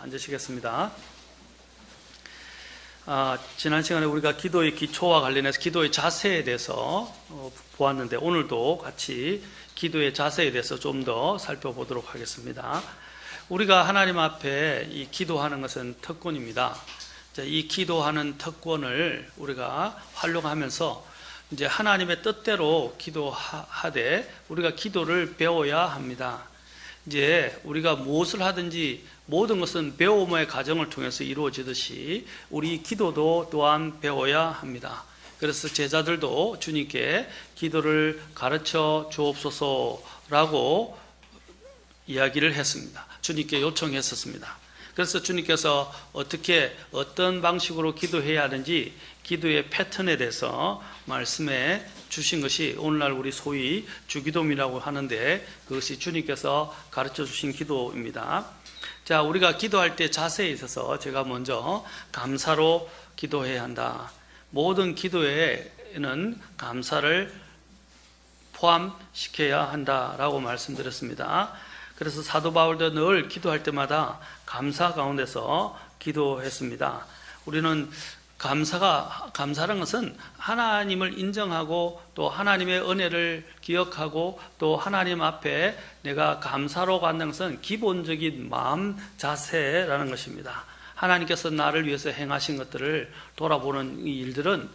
앉으시겠습니다. 지난 시간에 우리가 기도의 기초와 관련해서 기도의 자세에 대해서 보았는데, 오늘도 같이 기도의 자세에 대해서 좀 더 살펴보도록 하겠습니다. 우리가 하나님 앞에 이 기도하는 것은 특권입니다. 이 기도하는 특권을 우리가 활용하면서 이제 하나님의 뜻대로 기도하되 우리가 기도를 배워야 합니다. 이제 우리가 무엇을 하든지 모든 것은 배움의 과정을 통해서 이루어지듯이 우리 기도도 또한 배워야 합니다. 그래서 제자들도 주님께 기도를 가르쳐 주옵소서라고 이야기를 했습니다. 주님께 요청했었습니다. 그래서 주님께서 어떤 방식으로 기도해야 하는지 기도의 패턴에 대해서 말씀해 주신 것이 오늘날 우리 소위 주기도문이라고 하는데, 그것이 주님께서 가르쳐 주신 기도입니다. 자, 우리가 기도할 때 자세에 있어서 제가 먼저 감사로 기도해야 한다. 모든 기도에는 감사를 포함시켜야 한다라고 말씀드렸습니다. 그래서 사도 바울도 늘 기도할 때마다 감사 가운데서 기도했습니다. 우리는 감사라는 것은 하나님을 인정하고 또 하나님의 은혜를 기억하고 또 하나님 앞에 내가 감사로 갖는 것은 기본적인 마음 자세라는 것입니다. 하나님께서 나를 위해서 행하신 것들을 돌아보는 이 일들은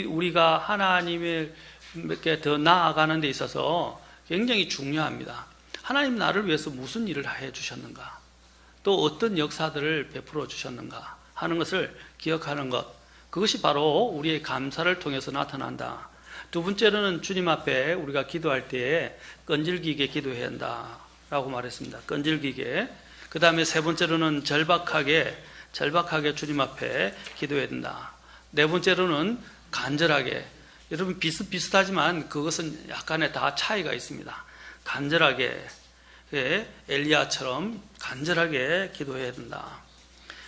우리가 하나님께 더 나아가는 데 있어서 굉장히 중요합니다. 하나님 나를 위해서 무슨 일을 해 주셨는가, 또 어떤 역사들을 베풀어 주셨는가 하는 것을 기억하는 것, 그것이 바로 우리의 감사를 통해서 나타난다. 두 번째로는 주님 앞에 우리가 기도할 때에 끈질기게 기도해야 한다라고 말했습니다. 끈질기게. 그 다음에 세 번째로는 절박하게 주님 앞에 기도해야 된다. 네 번째로는 간절하게. 여러분, 비슷비슷하지만 그것은 약간의 다 차이가 있습니다. 간절하게, 엘리야처럼 간절하게 기도해야 된다.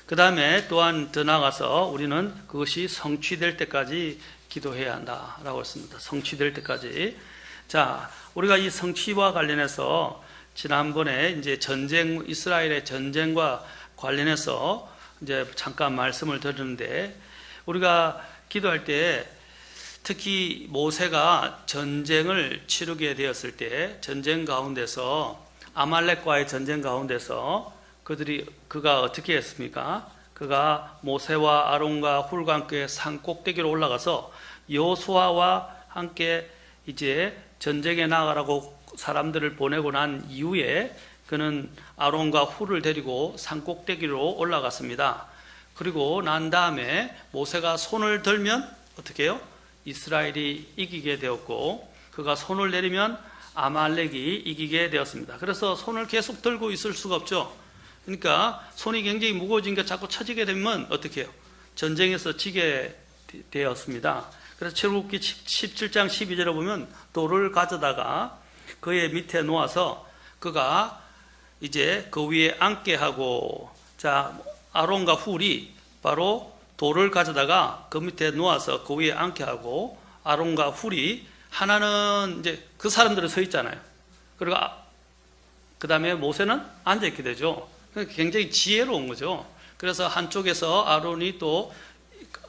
그 다음에 또한 더 나아가서 우리는 그것이 성취될 때까지 기도해야 한다라고 했습니다. 성취될 때까지. 자, 우리가 이 성취와 관련해서 지난번에 이제 이스라엘의 전쟁과 관련해서 이제 잠깐 말씀을 드렸는데, 우리가 기도할 때 특히 모세가 전쟁을 치르게 되었을 때, 전쟁 가운데서 아말렉과의 전쟁 가운데서 그가 어떻게 했습니까? 그가 모세와 아론과 훌과 함께 산 꼭대기로 올라가서 여호수아와 함께 이제 전쟁에 나가라고 사람들을 보내고 난 이후에 그는 아론과 훌을 데리고 산 꼭대기로 올라갔습니다. 그리고 난 다음에 모세가 손을 들면 어떻게 해요? 이스라엘이 이기게 되었고, 그가 손을 내리면 아말렉이 이기게 되었습니다. 그래서 손을 계속 들고 있을 수가 없죠. 그러니까 손이 굉장히 무거워지니까 자꾸 처지게 되면 어떻게 해요? 전쟁에서 지게 되었습니다. 그래서 출애굽기 17장 12절에 보면 돌을 가져다가 그의 밑에 놓아서 그가 이제 그 위에 앉게 하고, 자, 아론과 훌이 바로 돌을 가져다가 그 밑에 놓아서 그 위에 앉게 하고, 아론과 훌이 하나는 이제 그 사람들은 서 있잖아요. 그리고 그 다음에 모세는 앉아 있게 되죠. 굉장히 지혜로운 거죠. 그래서 한쪽에서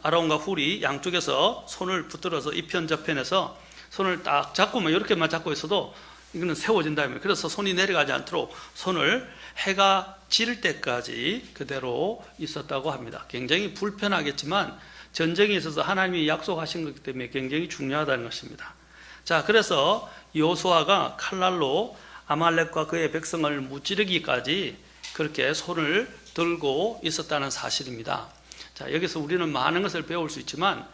아론과 훌이 양쪽에서 손을 붙들어서 이편 저편에서 손을 딱 잡고만 이렇게만 잡고 있어도 이거는 세워진다면, 그래서 손이 내려가지 않도록 손을 해가 질 때까지 그대로 있었다고 합니다. 굉장히 불편하겠지만 전쟁에 있어서 하나님이 약속하신 것이기 때문에 굉장히 중요하다는 것입니다. 자, 그래서 여호수아가 칼날로 아말렉과 그의 백성을 무찌르기까지 그렇게 손을 들고 있었다는 사실입니다. 자, 여기서 우리는 많은 것을 배울 수 있지만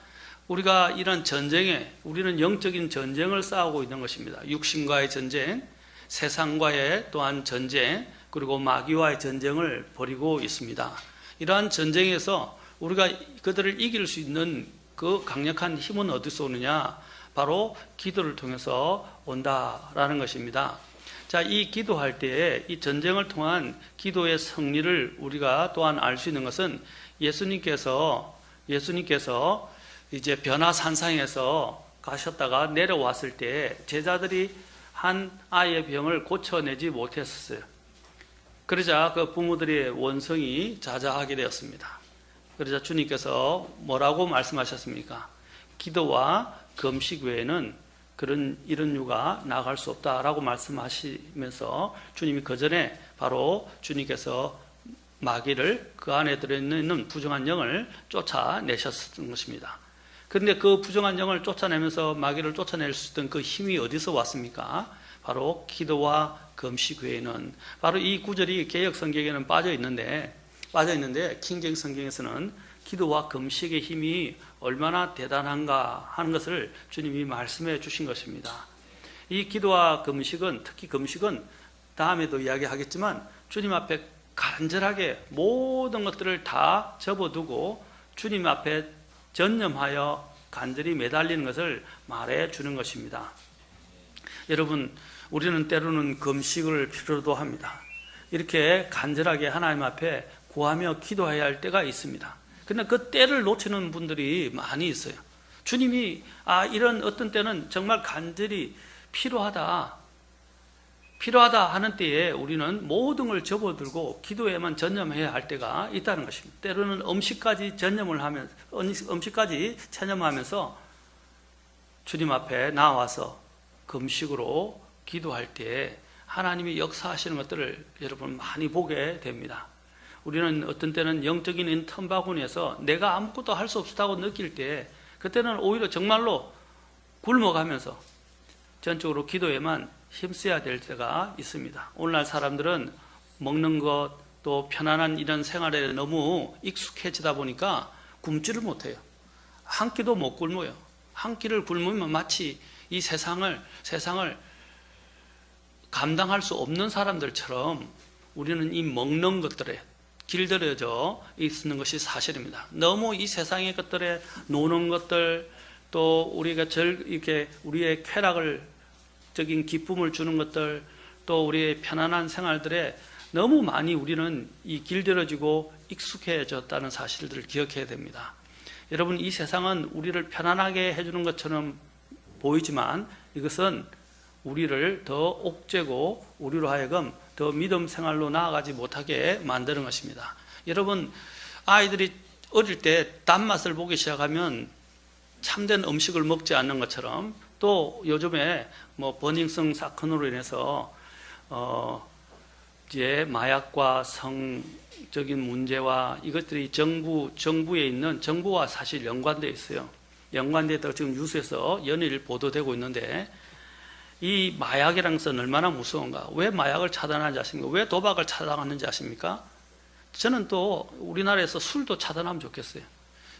우리가 이런 전쟁에, 우리는 영적인 전쟁을 싸우고 있는 것입니다. 육신과의 전쟁, 세상과의 또한 전쟁, 그리고 마귀와의 전쟁을 벌이고 있습니다. 이러한 전쟁에서 우리가 그들을 이길 수 있는 그 강력한 힘은 어디서 오느냐? 바로 기도를 통해서 온다라는 것입니다. 자, 이 기도할 때에 이 전쟁을 통한 기도의 승리를 우리가 또한 알 수 있는 것은 예수님께서 이제 변화산상에서 가셨다가 내려왔을 때 제자들이 한 아이의 병을 고쳐내지 못했었어요. 그러자 그 부모들의 원성이 자자하게 되었습니다. 그러자 주님께서 뭐라고 말씀하셨습니까? 기도와 금식 외에는 이런 유가 나아갈 수 없다라고 말씀하시면서 주님이 그 전에 바로 주님께서 마귀를 그 안에 들어있는 부정한 영을 쫓아내셨던 것입니다. 그런데 그 부정한 영을 쫓아내면서 마귀를 쫓아낼 수 있던 그 힘이 어디서 왔습니까? 바로 기도와 금식 외에는, 바로 이 구절이 개역 성경에는 빠져 있는데 킹제임 성경에서는 기도와 금식의 힘이 얼마나 대단한가 하는 것을 주님이 말씀해 주신 것입니다. 이 기도와 금식은, 특히 금식은 다음에도 이야기하겠지만 주님 앞에 간절하게 모든 것들을 다 접어두고 주님 앞에 전념하여 간절히 매달리는 것을 말해 주는 것입니다. 여러분, 우리는 때로는 금식을 필요도 합니다. 이렇게 간절하게 하나님 앞에 구하며 기도해야 할 때가 있습니다. 그런데 그 때를 놓치는 분들이 많이 있어요. 주님이 이런 어떤 때는 정말 간절히 필요하다 하는 때에 우리는 모든 걸 접어들고 기도에만 전념해야 할 때가 있다는 것입니다. 때로는 음식까지 체념하면서 주님 앞에 나와서 금식으로 기도할 때 하나님이 역사하시는 것들을 여러분 많이 보게 됩니다. 우리는 어떤 때는 영적인 틈바구니에서 내가 아무것도 할 수 없다고 느낄 때, 그때는 오히려 정말로 굶어가면서 전적으로 기도에만 힘써야 될 때가 있습니다. 오늘날 사람들은 먹는 것, 또 편안한 이런 생활에 너무 익숙해지다 보니까 굶지를 못해요. 한 끼도 못 굶어요. 한 끼를 굶으면 마치 이 세상을 감당할 수 없는 사람들처럼 우리는 이 먹는 것들에 길들여져 있는 것이 사실입니다. 너무 이 세상의 것들에 노는 것들, 또 우리가 이렇게 우리의 쾌락적인 기쁨을 주는 것들, 또 우리의 편안한 생활들에 너무 많이 우리는 이 길들여지고 익숙해졌다는 사실들을 기억해야 됩니다. 여러분, 이 세상은 우리를 편안하게 해주는 것처럼 보이지만 이것은 우리를 더 옥죄고 우리로 하여금 더 믿음 생활로 나아가지 못하게 만드는 것입니다. 여러분, 아이들이 어릴 때 단맛을 보기 시작하면 참된 음식을 먹지 않는 것처럼, 또 요즘에 버닝썬 사건으로 인해서 이제 마약과 성적인 문제와 이것들이 정부에 있는, 정부와 사실 연관되어 있어요. 연관돼서 지금 뉴스에서 연일 보도되고 있는데, 이 마약이라는 것은 얼마나 무서운가? 왜 마약을 차단하는지 아십니까? 왜 도박을 차단하는지 아십니까? 저는 또 우리나라에서 술도 차단하면 좋겠어요.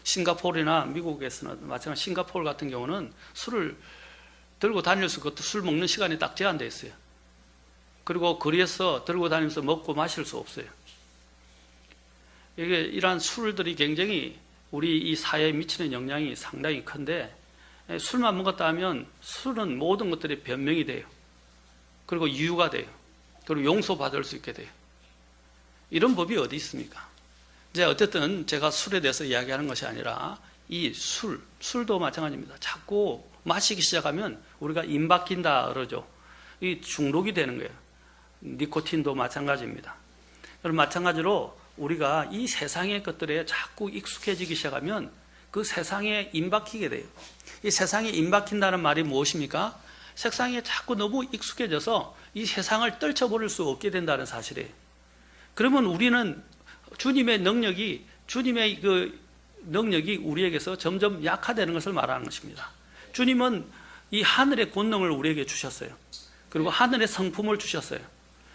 싱가포르나 미국에서는 마찬가지로 싱가포르 같은 경우는 술을 들고 다닐 수 없고 술 먹는 시간이 딱 제한되어 있어요. 그리고 거리에서 들고 다니면서 먹고 마실 수 없어요. 이러한 술들이 굉장히 우리 이 사회에 미치는 영향이 상당히 큰데, 술만 먹었다 하면 술은 모든 것들이 변명이 돼요. 그리고 이유가 돼요. 그리고 용서받을 수 있게 돼요. 이런 법이 어디 있습니까? 이제 어쨌든 제가 술에 대해서 이야기하는 것이 아니라 이 술도 마찬가지입니다. 자꾸 마시기 시작하면 우리가 임 박힌다 그러죠. 이 중독이 되는 거예요. 니코틴도 마찬가지입니다. 그럼 마찬가지로 우리가 이 세상의 것들에 자꾸 익숙해지기 시작하면 그 세상에 임 박히게 돼요. 이 세상에 임 박힌다는 말이 무엇입니까? 세상에 자꾸 너무 익숙해져서 이 세상을 떨쳐버릴 수 없게 된다는 사실이에요. 그러면 우리는 주님의 능력이 우리에게서 점점 약화되는 것을 말하는 것입니다. 주님은 이 하늘의 권능을 우리에게 주셨어요. 그리고 하늘의 성품을 주셨어요.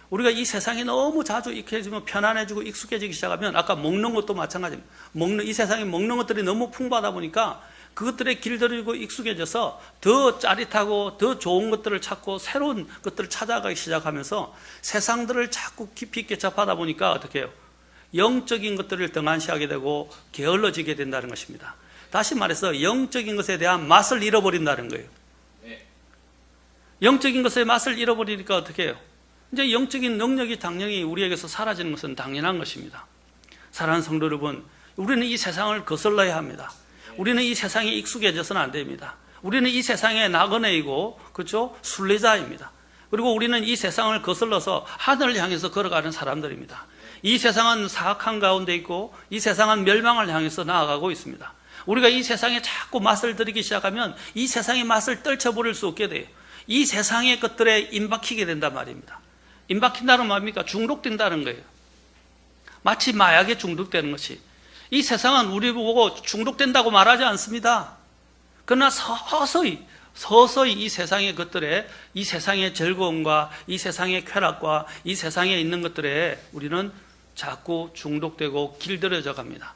우리가 이 세상에 너무 자주 익숙해지면 편안해지고 익숙해지기 시작하면, 아까 먹는 것도 마찬가지입니다. 이 세상에 먹는 것들이 너무 풍부하다 보니까 그것들에 길들이고 익숙해져서 더 짜릿하고 더 좋은 것들을 찾고 새로운 것들을 찾아가기 시작하면서 세상들을 자꾸 깊이 있게 접하다 보니까 어떻게 해요? 영적인 것들을 등한시하게 되고 게을러지게 된다는 것입니다. 다시 말해서 영적인 것에 대한 맛을 잃어버린다는 거예요. 영적인 것의 맛을 잃어버리니까 어떻게 해요? 이제 영적인 능력이 당연히 우리에게서 사라지는 것은 당연한 것입니다. 사랑하는 성도 여러분, 우리는 이 세상을 거슬러야 합니다. 우리는 이 세상에 익숙해져서는 안 됩니다. 우리는 이 세상의 나그네이고, 그렇죠? 순례자입니다. 그리고 우리는 이 세상을 거슬러서 하늘을 향해서 걸어가는 사람들입니다. 이 세상은 사악한 가운데 있고 이 세상은 멸망을 향해서 나아가고 있습니다. 우리가 이 세상에 자꾸 맛을 들이기 시작하면 이 세상의 맛을 떨쳐버릴 수 없게 돼요. 이 세상의 것들에 임박히게 된단 말입니다. 임박힌다는 뭡니까? 중독된다는 거예요. 마치 마약에 중독되는 것이. 이 세상은 우리 보고 중독된다고 말하지 않습니다. 그러나 서서히 이 세상의 것들에, 이 세상의 즐거움과 이 세상의 쾌락과 이 세상에 있는 것들에 우리는 자꾸 중독되고 길들여져 갑니다.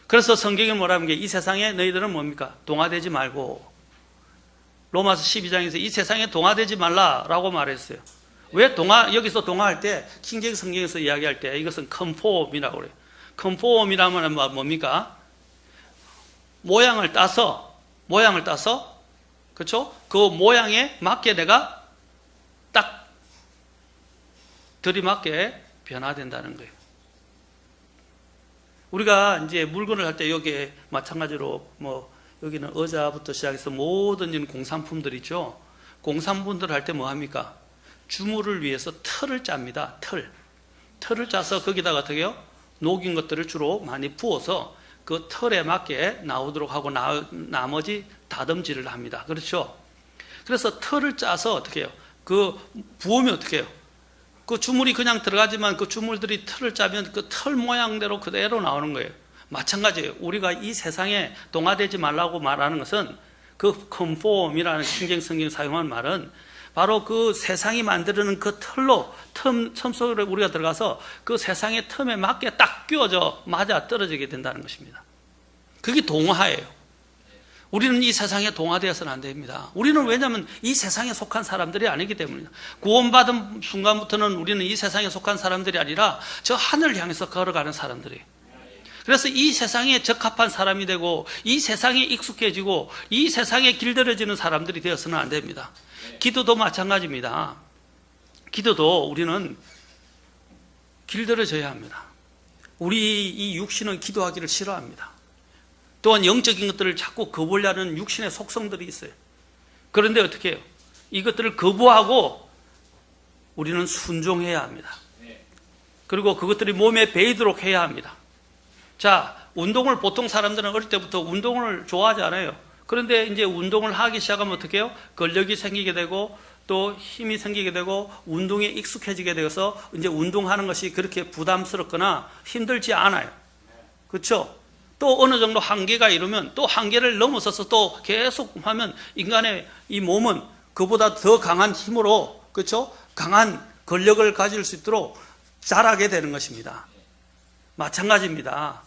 그래서 성경이 뭐라는 게, 이 세상에 너희들은 뭡니까? 동화되지 말고. 로마서 12장에서 이 세상에 동화되지 말라라고 말했어요. 왜 여기서 동화할 때, 킹제임 성경에서 이야기할 때 이것은 컨폼이라고 그래요. 컨폼이라면 뭡니까? 모양을 따서, 그렇죠? 그 모양에 맞게 내가 딱 들이맞게 변화된다는 거예요. 우리가 이제 물건을 할 때 여기에 마찬가지로 여기는 의자부터 시작해서 모든 공산품들 있죠. 공산품들 할 때 뭐 합니까? 주물을 위해서 틀을 짭니다. 틀을 짜서 거기다가 어떻게 해요? 녹인 것들을 주로 많이 부어서 그 틀에 맞게 나오도록 하고 나머지 다듬질을 합니다. 그렇죠? 그래서 틀을 짜서 어떻게 해요? 부으면 어떻게 해요? 그 주물이 그냥 들어가지만 그 주물들이 틀을 짜면 그 틀 모양대로 그대로 나오는 거예요. 마찬가지예요. 우리가 이 세상에 동화되지 말라고 말하는 것은 그 컨폼이라는 킹제임 성경이 사용한 말은 바로 그 세상이 만드는 그 틈 속으로 우리가 들어가서 그 세상의 틈에 맞게 딱 끼워져 맞아 떨어지게 된다는 것입니다. 그게 동화예요. 우리는 이 세상에 동화되어서는 안 됩니다. 우리는 왜냐하면 이 세상에 속한 사람들이 아니기 때문입니다. 구원받은 순간부터는 우리는 이 세상에 속한 사람들이 아니라 저 하늘을 향해서 걸어가는 사람들이에요. 그래서 이 세상에 적합한 사람이 되고 이 세상에 익숙해지고 이 세상에 길들여지는 사람들이 되어서는 안 됩니다. 기도도 마찬가지입니다. 기도도 우리는 길들여져야 합니다. 우리 이 육신은 기도하기를 싫어합니다. 또한 영적인 것들을 자꾸 거부하려는 육신의 속성들이 있어요. 그런데 어떻게 해요? 이것들을 거부하고 우리는 순종해야 합니다. 그리고 그것들이 몸에 배이도록 해야 합니다. 자, 운동을 보통 사람들은 어릴 때부터 운동을 좋아하지 않아요. 그런데 이제 운동을 하기 시작하면 어떻게 해요? 근력이 생기게 되고 또 힘이 생기게 되고 운동에 익숙해지게 되어서 이제 운동하는 것이 그렇게 부담스럽거나 힘들지 않아요. 그렇죠? 또 어느 정도 한계가 이르면 또 한계를 넘어서서 또 계속 하면 인간의 이 몸은 그보다 더 강한 힘으로, 그렇죠? 강한 근력을 가질 수 있도록 자라게 되는 것입니다. 마찬가지입니다.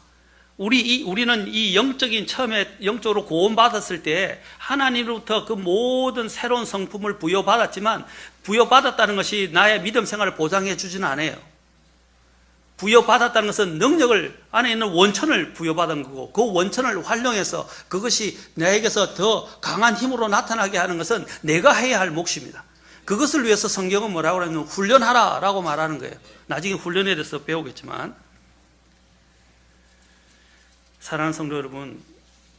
우리는 이 영적인 처음에 영적으로 구원받았을 때 하나님으로부터 그 모든 새로운 성품을 부여받았지만 부여받았다는 것이 나의 믿음 생활을 보장해 주지는 않아요. 부여받았다는 것은 능력을 안에 있는 원천을 부여받은 거고 그 원천을 활용해서 그것이 나에게서 더 강한 힘으로 나타나게 하는 것은 내가 해야 할 몫입니다. 그것을 위해서 성경은 뭐라고 하냐면 훈련하라 라고 말하는 거예요. 나중에 훈련에 대해서 배우겠지만, 사랑하는 성도 여러분,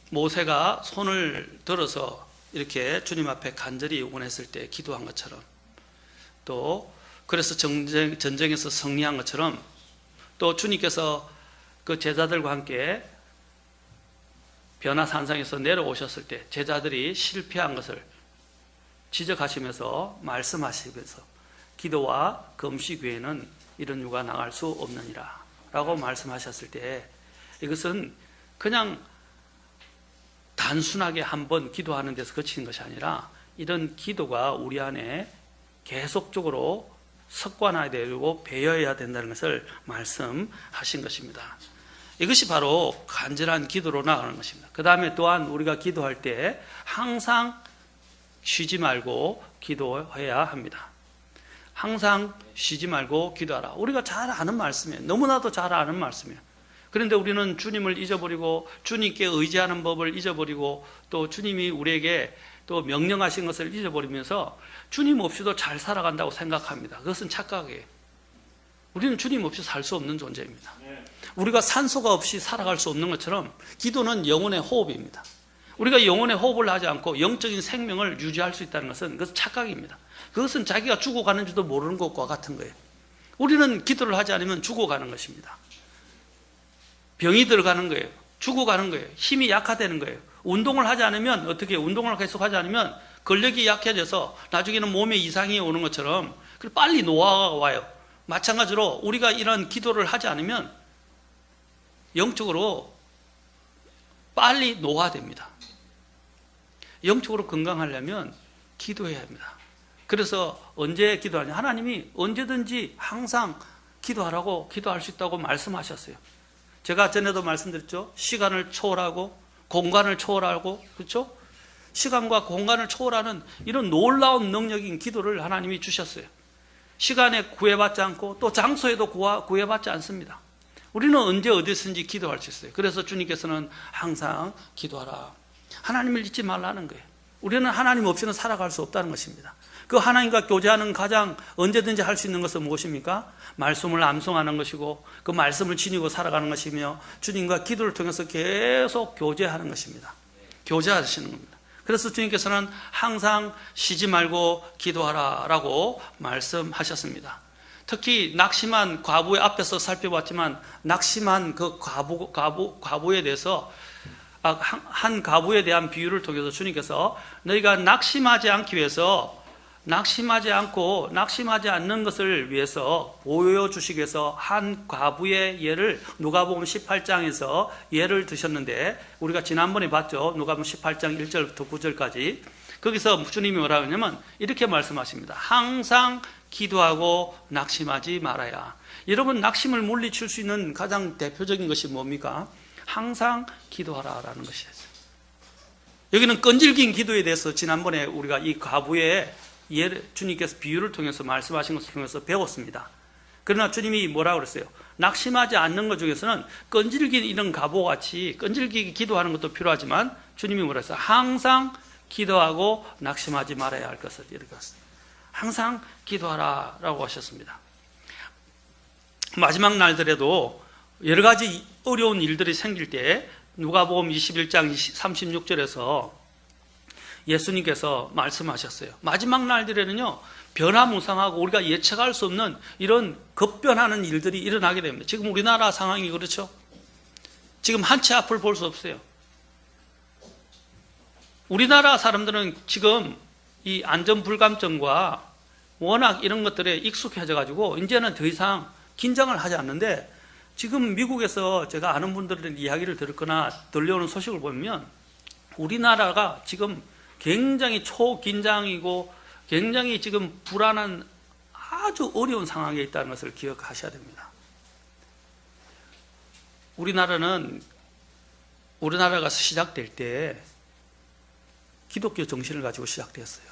모세가 손을 들어서 이렇게 주님 앞에 간절히 요구했을 때 기도한 것처럼, 또 그래서 전쟁에서 승리한 것처럼, 또 주님께서 그 제자들과 함께 변화산상에서 내려오셨을 때 제자들이 실패한 것을 지적하시면서 말씀하시면서 기도와 금식 외에는 이런 유가 나갈 수 없느니라 라고 말씀하셨을 때, 이것은 그냥 단순하게 한번 기도하는 데서 그치는 것이 아니라 이런 기도가 우리 안에 계속적으로 습관화해야 되고 배워야 된다는 것을 말씀하신 것입니다. 이것이 바로 간절한 기도로 나가는 것입니다. 그 다음에 또한 우리가 기도할 때 항상 쉬지 말고 기도해야 합니다. 항상 쉬지 말고 기도하라. 우리가 잘 아는 말씀이에요. 너무나도 잘 아는 말씀이에요. 그런데 우리는 주님을 잊어버리고 주님께 의지하는 법을 잊어버리고 또 주님이 우리에게 또 명령하신 것을 잊어버리면서 주님 없이도 잘 살아간다고 생각합니다. 그것은 착각이에요. 우리는 주님 없이 살 수 없는 존재입니다. 우리가 산소가 없이 살아갈 수 없는 것처럼 기도는 영혼의 호흡입니다. 우리가 영혼의 호흡을 하지 않고 영적인 생명을 유지할 수 있다는 것은 그것은 착각입니다. 그것은 자기가 죽어가는지도 모르는 것과 같은 거예요. 우리는 기도를 하지 않으면 죽어가는 것입니다. 병이 들어가는 거예요. 죽어가는 거예요. 힘이 약화되는 거예요. 운동을 하지 않으면 어떻게 해요? 운동을 계속 하지 않으면 근력이 약해져서 나중에는 몸에 이상이 오는 것처럼 빨리 노화가 와요. 마찬가지로 우리가 이런 기도를 하지 않으면 영적으로 빨리 노화됩니다. 영적으로 건강하려면 기도해야 합니다. 그래서 언제 기도하냐? 하나님이 언제든지 항상 기도하라고, 기도할 수 있다고 말씀하셨어요. 제가 전에도 말씀드렸죠. 시간을 초월하고 공간을 초월하고, 그렇죠? 시간과 공간을 초월하는 이런 놀라운 능력인 기도를 하나님이 주셨어요. 시간에 구애받지 않고 또 장소에도 구애받지 않습니다. 우리는 언제 어디서든지 기도할 수 있어요. 그래서 주님께서는 항상 기도하라. 하나님을 잊지 말라는 거예요. 우리는 하나님 없이는 살아갈 수 없다는 것입니다. 그 하나님과 교제하는 가장 언제든지 할 수 있는 것은 무엇입니까? 말씀을 암송하는 것이고 그 말씀을 지니고 살아가는 것이며 주님과 기도를 통해서 계속 교제하는 것입니다. 교제하시는 겁니다. 그래서 주님께서는 항상 쉬지 말고 기도하라라고 말씀하셨습니다. 특히 낙심한 과부의 앞에서 살펴봤지만 낙심한 그 과부에 대해서 한 과부에 대한 비유를 통해서 주님께서 너희가 낙심하지 않기 위해서 낙심하지 않는 것을 위해서 보여주시기 위해서 한 과부의 예를 누가복음 18장에서 예를 드셨는데 우리가 지난번에 봤죠. 누가복음 18장 1절부터 9절까지 거기서 주님이 뭐라고 하냐면 이렇게 말씀하십니다. 항상 기도하고 낙심하지 말아야. 여러분 낙심을 물리칠 수 있는 가장 대표적인 것이 뭡니까? 항상 기도하라라는 것이에요. 여기는 끈질긴 기도에 대해서 지난번에 우리가 이 과부의 주님께서 비유를 통해서 말씀하신 것을 통해서 배웠습니다. 그러나 주님이 뭐라고 그랬어요? 낙심하지 않는 것 중에서는 끈질긴 이런 과부같이 끈질기게 기도하는 것도 필요하지만 주님이 뭐라 했어요? 항상 기도하고 낙심하지 말아야 할 것을 이렇게 했어요. 항상 기도하라라고 하셨습니다. 마지막 날들에도 여러 가지 어려운 일들이 생길 때 누가복음 21장 36절에서 예수님께서 말씀하셨어요. 마지막 날들에는요 변화무쌍하고 우리가 예측할 수 없는 이런 급변하는 일들이 일어나게 됩니다. 지금 우리나라 상황이 그렇죠. 지금 한 치 앞을 볼 수 없어요. 우리나라 사람들은 지금 이 안전불감증과 워낙 이런 것들에 익숙해져 가지고 이제는 더 이상 긴장을 하지 않는데 지금 미국에서 제가 아는 분들의 이야기를 들었거나 들려오는 소식을 보면 우리나라가 지금 굉장히 초긴장이고 굉장히 지금 불안한 아주 어려운 상황에 있다는 것을 기억하셔야 됩니다. 우리나라가 시작될 때 기독교 정신을 가지고 시작되었어요.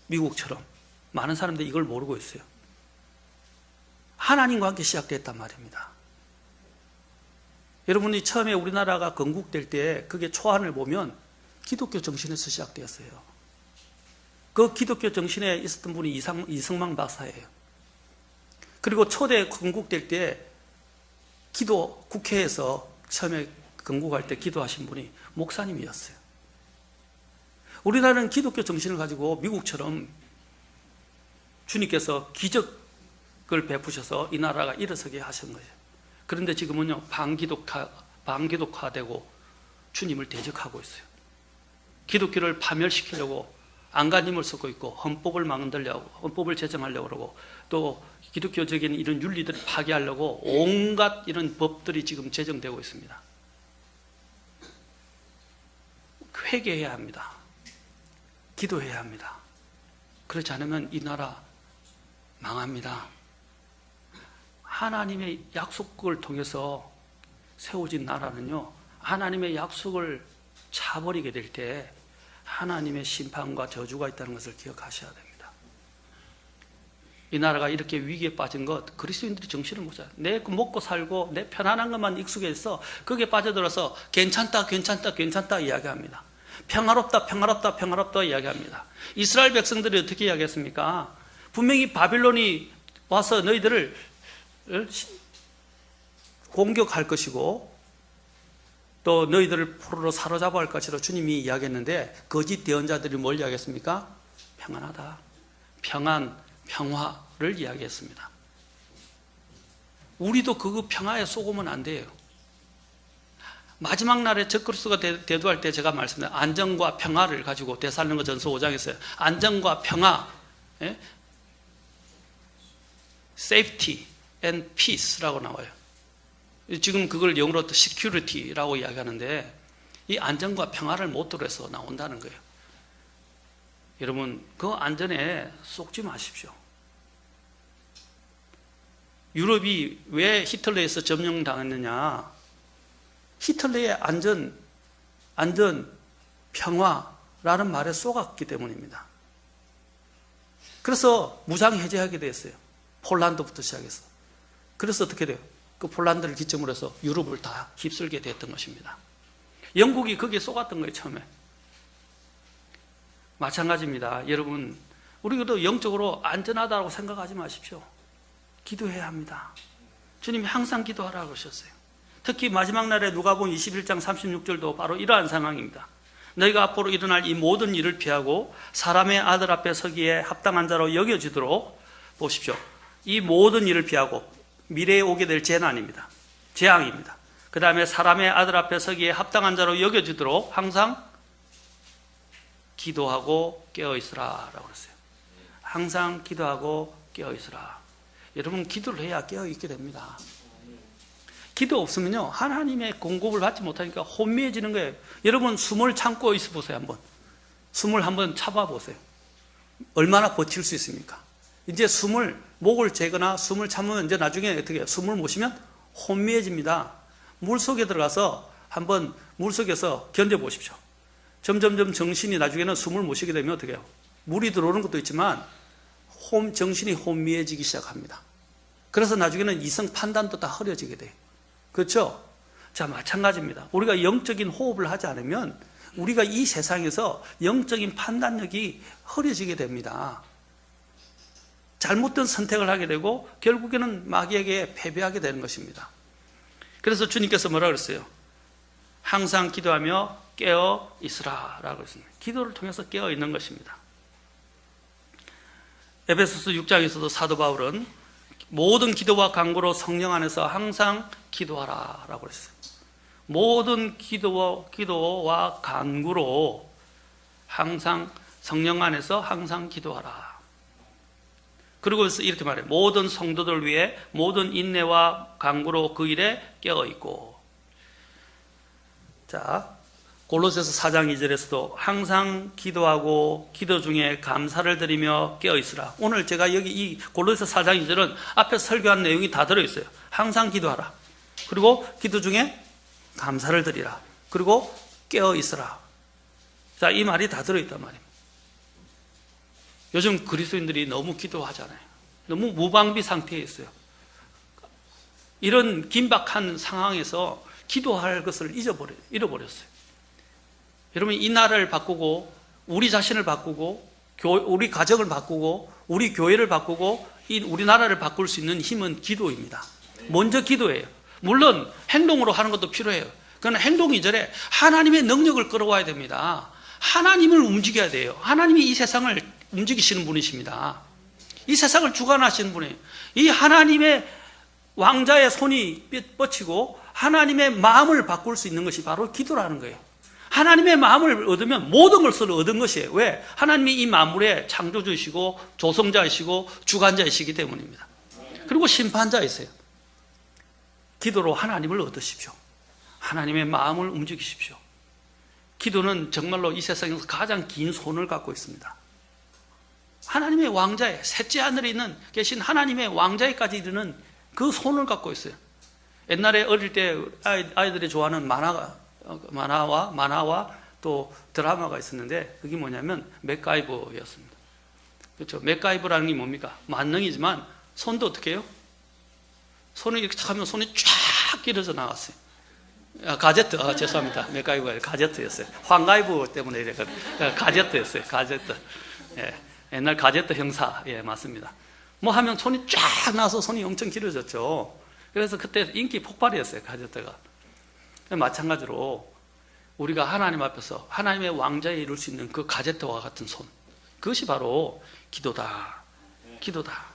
미국처럼 많은 사람들이 이걸 모르고 있어요. 하나님과 함께 시작됐단 말입니다. 여러분이 처음에 우리나라가 건국될 때 그게 초안을 보면 기독교 정신에서 시작되었어요. 그 기독교 정신에 있었던 분이 이승만 박사예요. 그리고 초대 건국될 때 국회에서 처음에 건국할 때 기도하신 분이 목사님이었어요. 우리나라는 기독교 정신을 가지고 미국처럼 주님께서 기적을 베푸셔서 이 나라가 일어서게 하신 거예요. 그런데 지금은요 반기독화되고 주님을 대적하고 있어요. 기독교를 파멸시키려고 안간힘을 쓰고 있고 헌법을 만들려고 헌법을 제정하려고 그러고 또 기독교적인 이런 윤리들을 파괴하려고 온갖 이런 법들이 지금 제정되고 있습니다. 회개해야 합니다. 기도해야 합니다. 그렇지 않으면 이 나라 망합니다. 하나님의 약속을 통해서 세워진 나라는요 하나님의 약속을 차버리게 될 때 하나님의 심판과 저주가 있다는 것을 기억하셔야 됩니다. 이 나라가 이렇게 위기에 빠진 것 그리스도인들이 정신을 못 차려요. 내 먹고 살고 내 편안한 것만 익숙해져서 거기에 빠져들어서 괜찮다 이야기합니다. 평화롭다 이야기합니다. 이스라엘 백성들이 어떻게 이야기했습니까? 분명히 바빌론이 와서 너희들을 공격할 것이고 또 너희들을 포로로 사로잡아 할 것이라 주님이 이야기했는데 거짓 대언자들이 뭘 이야기했습니까? 평안, 평화를 이야기했습니다. 우리도 그 평화에 속으면 안 돼요. 마지막 날에 적그리스도가 대두할 때 제가 말씀드린 안정과 평화를 가지고 데살로니가전서 5장에서 안정과 평화, 예? safety and peace라고 나와요. 지금 그걸 영어로 security라고 이야기하는데 이 안정과 평화를 모토로 해서 나온다는 거예요. 여러분, 그 안전에 쏙지 마십시오. 유럽이 왜 히틀러에서 점령당했느냐? 히틀러의 안전, 평화라는 말에 속았기 때문입니다. 그래서 무장 해제하게 됐어요. 폴란드부터 시작해서. 그래서 어떻게 돼요? 그 폴란드를 기점으로 해서 유럽을 다 휩쓸게 됐던 것입니다. 영국이 거기에 속았던 거예요, 처음에. 마찬가지입니다. 여러분, 우리도 영적으로 안전하다고 생각하지 마십시오. 기도해야 합니다. 주님이 항상 기도하라고 그러셨어요. 특히 마지막 날에 누가복음 21장 36절도 바로 이러한 상황입니다. 너희가 앞으로 일어날 이 모든 일을 피하고 사람의 아들 앞에 서기에 합당한 자로 여겨지도록 보십시오. 이 모든 일을 피하고 미래에 오게 될 재난입니다. 재앙입니다. 그 다음에 사람의 아들 앞에 서기에 합당한 자로 여겨지도록 항상 기도하고 깨어있으라 라고 그랬어요. 항상 기도하고 깨어있으라. 여러분, 기도를 해야 깨어있게 됩니다. 기도 없으면요, 하나님의 공급을 받지 못하니까 혼미해지는 거예요. 여러분, 숨을 참고 있어 보세요. 숨을 한번 참아보세요. 얼마나 버틸 수 있습니까? 이제 목을 재거나 숨을 참으면 이제 나중에 어떻게 해요? 숨을 못 쉬면 혼미해집니다. 물 속에 들어가서 한번 물 속에서 견뎌보십시오. 점점점 정신이 나중에는 숨을 못 쉬게 되면 어떻게 해요? 물이 들어오는 것도 있지만 정신이 혼미해지기 시작합니다. 그래서 나중에는 이성 판단도 다 흐려지게 돼요. 그렇죠? 자, 마찬가지입니다. 우리가 영적인 호흡을 하지 않으면 우리가 이 세상에서 영적인 판단력이 흐려지게 됩니다. 잘못된 선택을 하게 되고 결국에는 마귀에게 패배하게 되는 것입니다. 그래서 주님께서 뭐라 그랬어요? 항상 기도하며 깨어 있으라 라고 했습니다. 기도를 통해서 깨어 있는 것입니다. 에베소서 6장에서도 사도 바울은 모든 기도와 간구로 성령 안에서 항상 기도하라 라고 했어요. 모든 기도와 간구로 항상 성령 안에서 항상 기도하라. 그리고 이렇게 말해요. 모든 성도들 위해 모든 인내와 간구로 그 일에 깨어있고. 자, 골로새서 4장 2절에서도 항상 기도하고 기도 중에 감사를 드리며 깨어있으라. 오늘 제가 여기 이 골로새서 4장 2절은 앞에 설교한 내용이 다 들어있어요. 항상 기도하라. 그리고 기도 중에 감사를 드리라. 그리고 깨어있으라. 자, 이 말이 다 들어있단 말입니다. 요즘 그리스도인들이 너무 기도하잖아요. 너무 무방비 상태에 있어요. 이런 긴박한 상황에서 기도할 것을 잃어버렸어요. 여러분, 이 나라를 바꾸고 우리 자신을 바꾸고 우리 가정을 바꾸고 우리 교회를 바꾸고 우리나라를 바꿀 수 있는 힘은 기도입니다. 먼저 기도해요. 물론 행동으로 하는 것도 필요해요. 그러나 행동 이전에 하나님의 능력을 끌어와야 됩니다. 하나님을 움직여야 돼요. 하나님이 이 세상을 움직이시는 분이십니다. 이 세상을 주관하시는 분이에요. 이 하나님의 왕자의 손이 뻗치고 하나님의 마음을 바꿀 수 있는 것이 바로 기도라는 거예요. 하나님의 마음을 얻으면 모든 것을 얻은 것이에요. 왜? 하나님이 이 만물의 창조주이시고 조성자이시고 주관자이시기 때문입니다. 그리고 심판자이세요. 기도로 하나님을 얻으십시오. 하나님의 마음을 움직이십시오. 기도는 정말로 이 세상에서 가장 긴 손을 갖고 있습니다. 하나님의 왕자에 셋째 하늘에 계신 하나님의 왕자에까지 이르는 그 손을 갖고 있어요. 옛날에 어릴 때 아이들이 좋아하는 만화와 또 드라마가 있었는데 그게 뭐냐면 맥가이버였습니다. 그렇죠? 맥가이버라는 게 뭡니까? 만능이지만 손도 어떻게 해요? 손을 이렇게 하면 손이 쫙 길어져 나갔어요. 가제트, 죄송합니다. 맥가이버가 가제트였어요. 황가이버 때문에 이래 가제트였어요. 가제트. 예, 옛날 가제트 형사, 예, 맞습니다. 뭐 하면 손이 쫙 나서 손이 엄청 길어졌죠. 그래서 그때 인기 폭발이었어요, 가제트가. 마찬가지로 우리가 하나님 앞에서 하나님의 왕자에 이룰 수 있는 그 가제트와 같은 손, 그것이 바로 기도다. 기도다.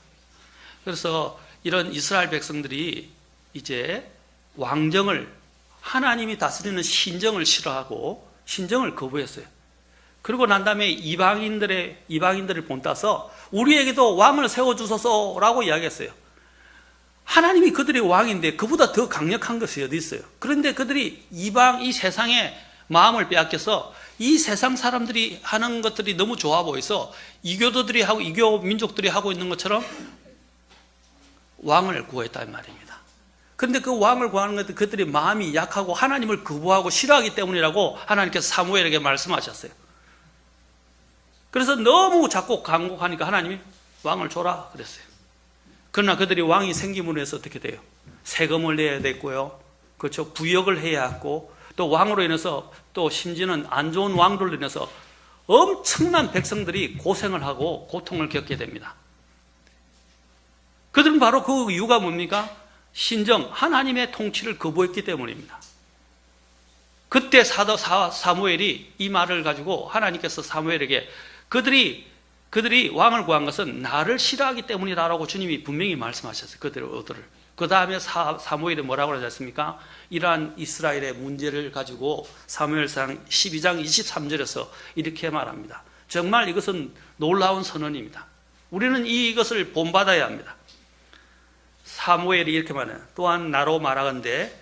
그래서 이런 이스라엘 백성들이 이제 왕정을, 하나님이 다스리는 신정을 싫어하고 신정을 거부했어요. 그리고 난 다음에 이방인들을 본따서 우리에게도 왕을 세워주소서라고 이야기했어요. 하나님이 그들의 왕인데 그보다 더 강력한 것이 어디 있어요? 그런데 그들이 이 세상의 마음을 빼앗겨서 이 세상 사람들이 하는 것들이 너무 좋아 보여서 이교 민족들이 하고 있는 것처럼 왕을 구했단 말입니다. 그런데 그 왕을 구하는 것도 그들의 마음이 약하고 하나님을 거부하고 싫어하기 때문이라고 하나님께서 사무엘에게 말씀하셨어요. 그래서 너무 자꾸 간곡하니까 하나님이 왕을 줘라 그랬어요. 그러나 그들이 왕이 생김으로 해서 어떻게 돼요? 세금을 내야 됐고요. 그렇죠. 부역을 해야 했고, 또 왕으로 인해서 또 심지어는 안 좋은 왕들로 인해서 엄청난 백성들이 고생을 하고 고통을 겪게 됩니다. 그들은 바로 그 이유가 뭡니까? 신정, 하나님의 통치를 거부했기 때문입니다. 그때 사무엘이 이 말을 가지고 하나님께서 사무엘에게 그들이 왕을 구한 것은 나를 싫어하기 때문이다라고 주님이 분명히 말씀하셨어요. 그들의 의도를. 그 다음에 사무엘이 뭐라고 하지 않습니까? 이러한 이스라엘의 문제를 가지고 사무엘상 12장 23절에서 이렇게 말합니다. 정말 이것은 놀라운 선언입니다. 우리는 이것을 본받아야 합니다. 사무엘이 이렇게 말해요. 또한 나로 말하건대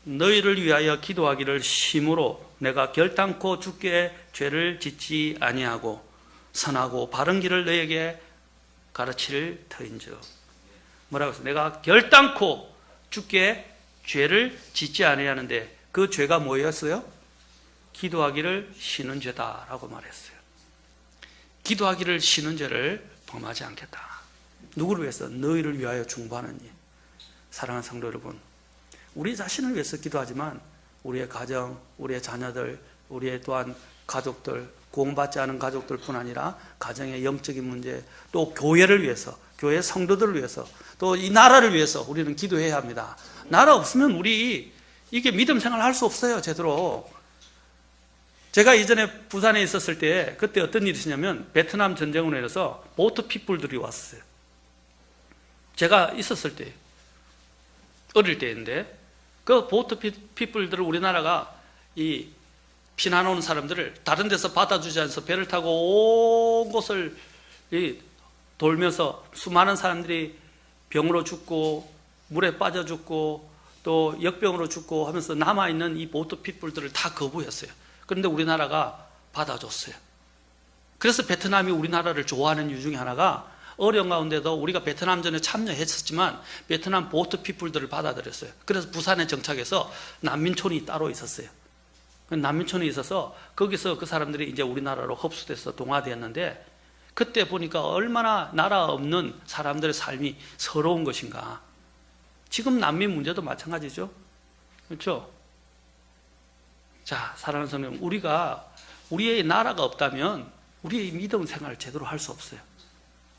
너희를 위하여 기도하기를 심으로 내가 결단코 주께 죄를 짓지 아니하고 선하고 바른 길을 너에게 가르칠 터인즉. 뭐라고 했어요? 내가 결단코 주께 죄를 짓지 아니하는데 그 죄가 뭐였어요? 기도하기를 싫은 죄다라고 말했어요. 기도하기를 싫은 죄를 범하지 않겠다. 누구를 위해서? 너희를 위하여 중보하느니. 사랑하는 성도 여러분, 우리 자신을 위해서 기도하지만 우리의 가정, 우리의 자녀들, 우리의 또한 가족들, 구원받지 않은 가족들뿐 아니라 가정의 영적인 문제, 또 교회를 위해서, 교회 성도들을 위해서, 또 이 나라를 위해서 우리는 기도해야 합니다. 나라 없으면 우리 이게 믿음 생활 할 수 없어요, 제대로. 제가 이전에 부산에 있었을 때 그때 어떤 일이 있었냐면 베트남 전쟁으로 인해서 보트 피플들이 왔어요. 제가 있었을 때, 어릴 때인데 그 보트 피플들을 우리나라가 이 피난 온 사람들을 다른 데서 받아주지 않아서 배를 타고 온 곳을 돌면서 수많은 사람들이 병으로 죽고 물에 빠져 죽고 또 역병으로 죽고 하면서 남아있는 이 보트 피플들을 다 거부했어요. 그런데 우리나라가 받아줬어요. 그래서 베트남이 우리나라를 좋아하는 이유 중에 하나가 어려운 가운데도 우리가 베트남전에 참여했었지만 베트남 보트 피플들을 받아들였어요. 그래서 부산에 정착해서 난민촌이 따로 있었어요. 난민촌이 있어서 거기서 그 사람들이 이제 우리나라로 흡수돼서 동화되었는데 그때 보니까 얼마나 나라 없는 사람들의 삶이 서러운 것인가. 지금 난민 문제도 마찬가지죠. 그렇죠? 자, 사랑하는 성도님, 우리의 나라가 없다면 우리의 믿음 생활을 제대로 할 수 없어요.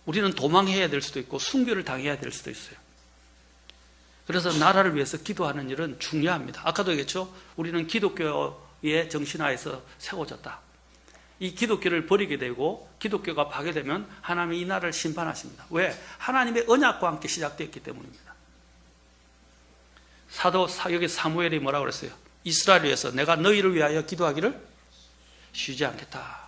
우리는 도망해야 될 수도 있고 순교를 당해야 될 수도 있어요. 그래서 나라를 위해서 기도하는 일은 중요합니다. 아까도 얘기했죠? 우리는 기독교의 정신하에서 세워졌다. 이 기독교를 버리게 되고 기독교가 파괴되면 하나님이 이 나라를 심판하십니다. 왜? 하나님의 언약과 함께 시작되었기 때문입니다. 여기 사무엘이 뭐라고 그랬어요? 이스라엘을 위해서 내가 너희를 위하여 기도하기를 쉬지 않겠다.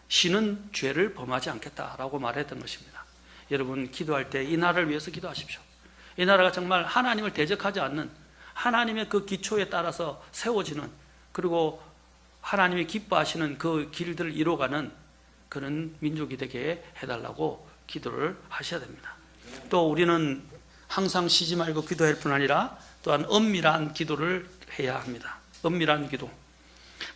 쉬는 죄를 범하지 않겠다라고 말했던 것입니다. 여러분, 기도할 때 이 나라를 위해서 기도하십시오. 이 나라가 정말 하나님을 대적하지 않는 하나님의 그 기초에 따라서 세워지는, 그리고 하나님이 기뻐하시는 그 길들을 이루어가는 그런 민족이 되게 해달라고 기도를 하셔야 됩니다. 또 우리는 항상 쉬지 말고 기도할 뿐 아니라 또한 엄밀한 기도를 해야 합니다. 엄밀한 기도.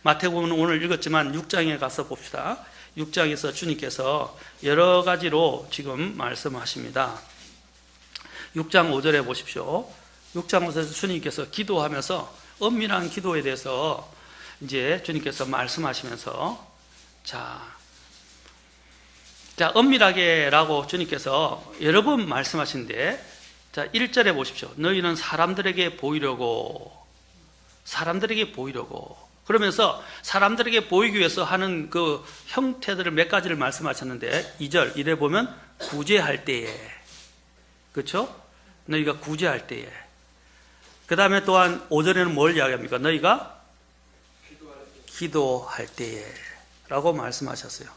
마태복음은 오늘 읽었지만 6장에 가서 봅시다. 6장에서 주님께서 여러 가지로 지금 말씀하십니다. 6장 5절에 보십시오. 6장 5절에서 주님께서 기도하면서 엄밀한 기도에 대해서 이제 주님께서 말씀하시면서 자, 엄밀하게라고 주님께서 여러 번 말씀하시는데, 자, 1절에 보십시오. 너희는 사람들에게 보이려고 그러면서 사람들에게 보이기 위해서 하는 그 형태들을 몇 가지를 말씀하셨는데 2절 이래 보면 구제할 때에, 그렇죠? 너희가 구제할 때에. 그 다음에 또한 5절에는 뭘 이야기합니까? 너희가 기도할 때에 라고 말씀하셨어요.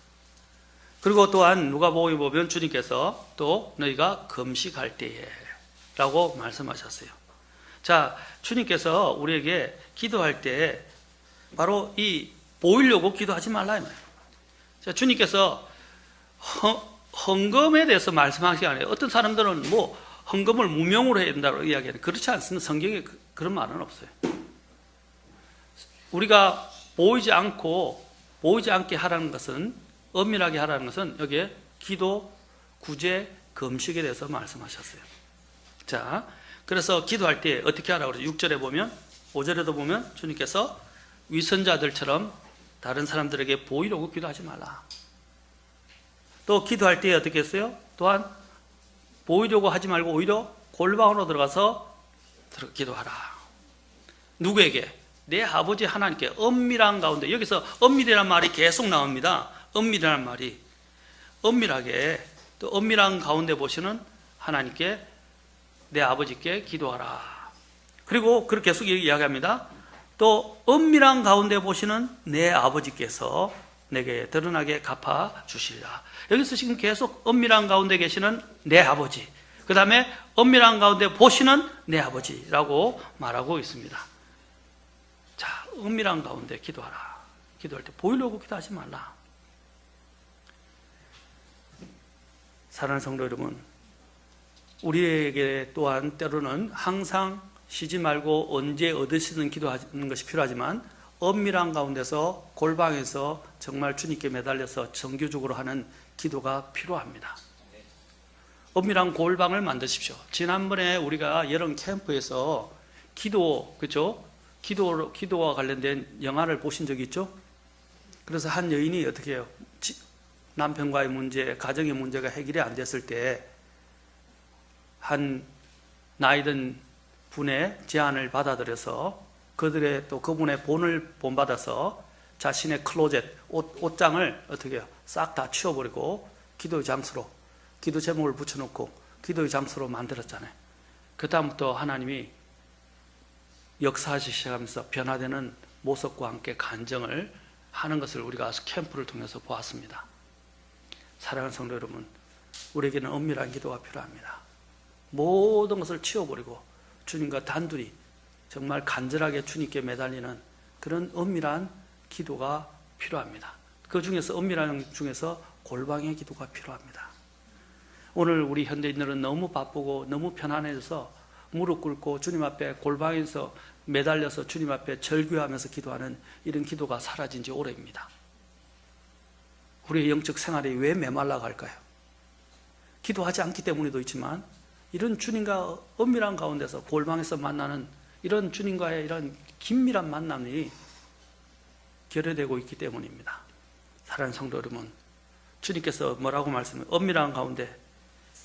그리고 또한 누가복음에 보면 주님께서 또 너희가 금식할 때에 라고 말씀하셨어요. 자, 주님께서 우리에게 기도할 때 바로 이 보이려고 기도하지 말라 이 말이에요. 자, 주님께서 헌금에 대해서 말씀하신 게 아니에요. 어떤 사람들은 뭐 헌금을 무명으로 해야 된다고 이야기하는, 그렇지 않습니다. 성경에 그런 말은 없어요. 우리가 보이지 않게 하라는 것은, 엄밀하게 하라는 것은 여기에 기도, 구제, 금식에 대해서 말씀하셨어요. 자, 그래서 기도할 때 어떻게 하라고 그러죠? 6절에 보면, 5절에도 보면 주님께서 위선자들처럼 다른 사람들에게 보이려고 기도하지 말라. 또 기도할 때 어떻게 했어요? 또한 보이려고 하지 말고 오히려 골방으로 들어가서 기도하라. 누구에게? 내 아버지 하나님께. 엄밀한 가운데, 여기서 엄밀이라는 말이 계속 나옵니다. 엄밀이라는 말이. 엄밀하게, 또 엄밀한 가운데 보시는 하나님께, 내 아버지께 기도하라. 그리고 그렇게 계속 이야기합니다. 또 엄밀한 가운데 보시는 내 아버지께서 내게 드러나게 갚아 주시리라. 여기서 지금 계속 엄밀한 가운데 계시는 내 아버지, 그 다음에 엄밀한 가운데 보시는 내 아버지라고 말하고 있습니다. 자, 엄밀한 가운데 기도하라. 기도할 때 보이려고 기도하지 말라. 사랑하는 성도 여러분, 우리에게 또한 때로는 항상 쉬지 말고 언제 얻으시는 기도하는 것이 필요하지만, 엄밀한 가운데서 골방에서 정말 주님께 매달려서 정규적으로 하는 기도가 필요합니다. 엄밀한 골방을 만드십시오. 지난번에 우리가 여름 캠프에서 기도, 그죠? 기도와 관련된 영화를 보신 적이 있죠? 그래서 한 여인이 어떻게 해요? 남편과의 문제, 가정의 문제가 해결이 안 됐을 때 한 나이든 분의 제안을 받아들여서 그들의 또 그분의 본을 본받아서 자신의 클로젯, 옷장을 어떻게 해요? 싹 다 치워버리고 기도의 장소로, 기도 제목을 붙여놓고 기도의 장소로 만들었잖아요. 그 다음부터 하나님이 역사하시기 시작하면서 변화되는 모습과 함께 간증을 하는 것을 우리가 캠프를 통해서 보았습니다. 사랑하는 성도 여러분, 우리에게는 엄밀한 기도가 필요합니다. 모든 것을 치워버리고 주님과 단둘이 정말 간절하게 주님께 매달리는 그런 엄밀한 기도가 필요합니다. 그 중에서 엄밀한 중에서 골방의 기도가 필요합니다. 오늘 우리 현대인들은 너무 바쁘고 너무 편안해져서 무릎 꿇고 주님 앞에 골방에서 매달려서 주님 앞에 절규하면서 기도하는 이런 기도가 사라진 지 오래입니다. 우리의 영적 생활이 왜 메말라 갈까요? 기도하지 않기 때문에도 있지만, 이런 주님과 엄밀한 가운데서 골방에서 만나는 이런 주님과의 이런 긴밀한 만남이 결여되고 있기 때문입니다. 사랑하는 성도 여러분, 주님께서 뭐라고 말씀해요? 엄밀한 가운데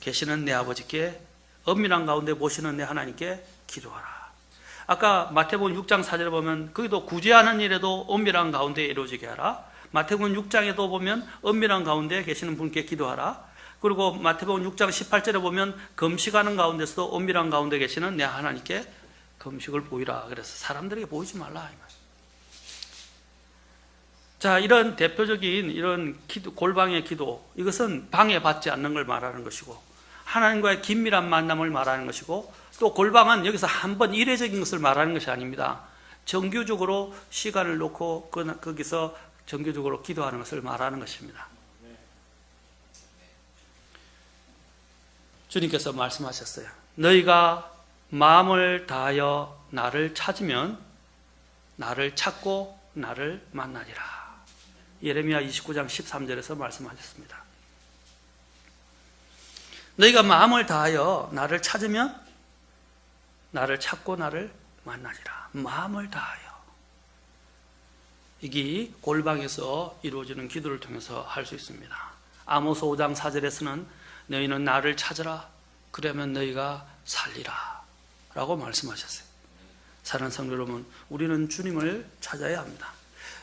계시는 내 아버지께, 엄밀한 가운데 보시는 내 하나님께 기도하라. 아까 마태복음 6장 4절에 보면 거기도 구제하는 일에도 엄밀한 가운데 이루어지게 하라. 마태복음 6장에도 보면 엄밀한 가운데 계시는 분께 기도하라. 그리고 마태복음 6장 18절에 보면 금식하는 가운데서도 엄밀한 가운데 계시는 내 하나님께 금식을 보이라. 그래서 사람들에게 보이지 말라. 자, 이런 대표적인 이런 기도, 골방의 기도, 이것은 방해받지 않는 걸 말하는 것이고, 하나님과의 긴밀한 만남을 말하는 것이고, 또 골방은 여기서 한번 이례적인 것을 말하는 것이 아닙니다. 정규적으로 시간을 놓고 거기서 정규적으로 기도하는 것을 말하는 것입니다. 주님께서 말씀하셨어요. 너희가 마음을 다하여 나를 찾으면 나를 찾고 나를 만나리라. 예레미야 29장 13절에서 말씀하셨습니다. 너희가 마음을 다하여 나를 찾으면 나를 찾고 나를 만나리라. 마음을 다하여. 이게 골방에서 이루어지는 기도를 통해서 할 수 있습니다. 아모스 5장 4절에서는 너희는 나를 찾으라. 그러면 너희가 살리라. 라고 말씀하셨어요. 사랑하는 성도 여러분, 우리는 주님을 찾아야 합니다.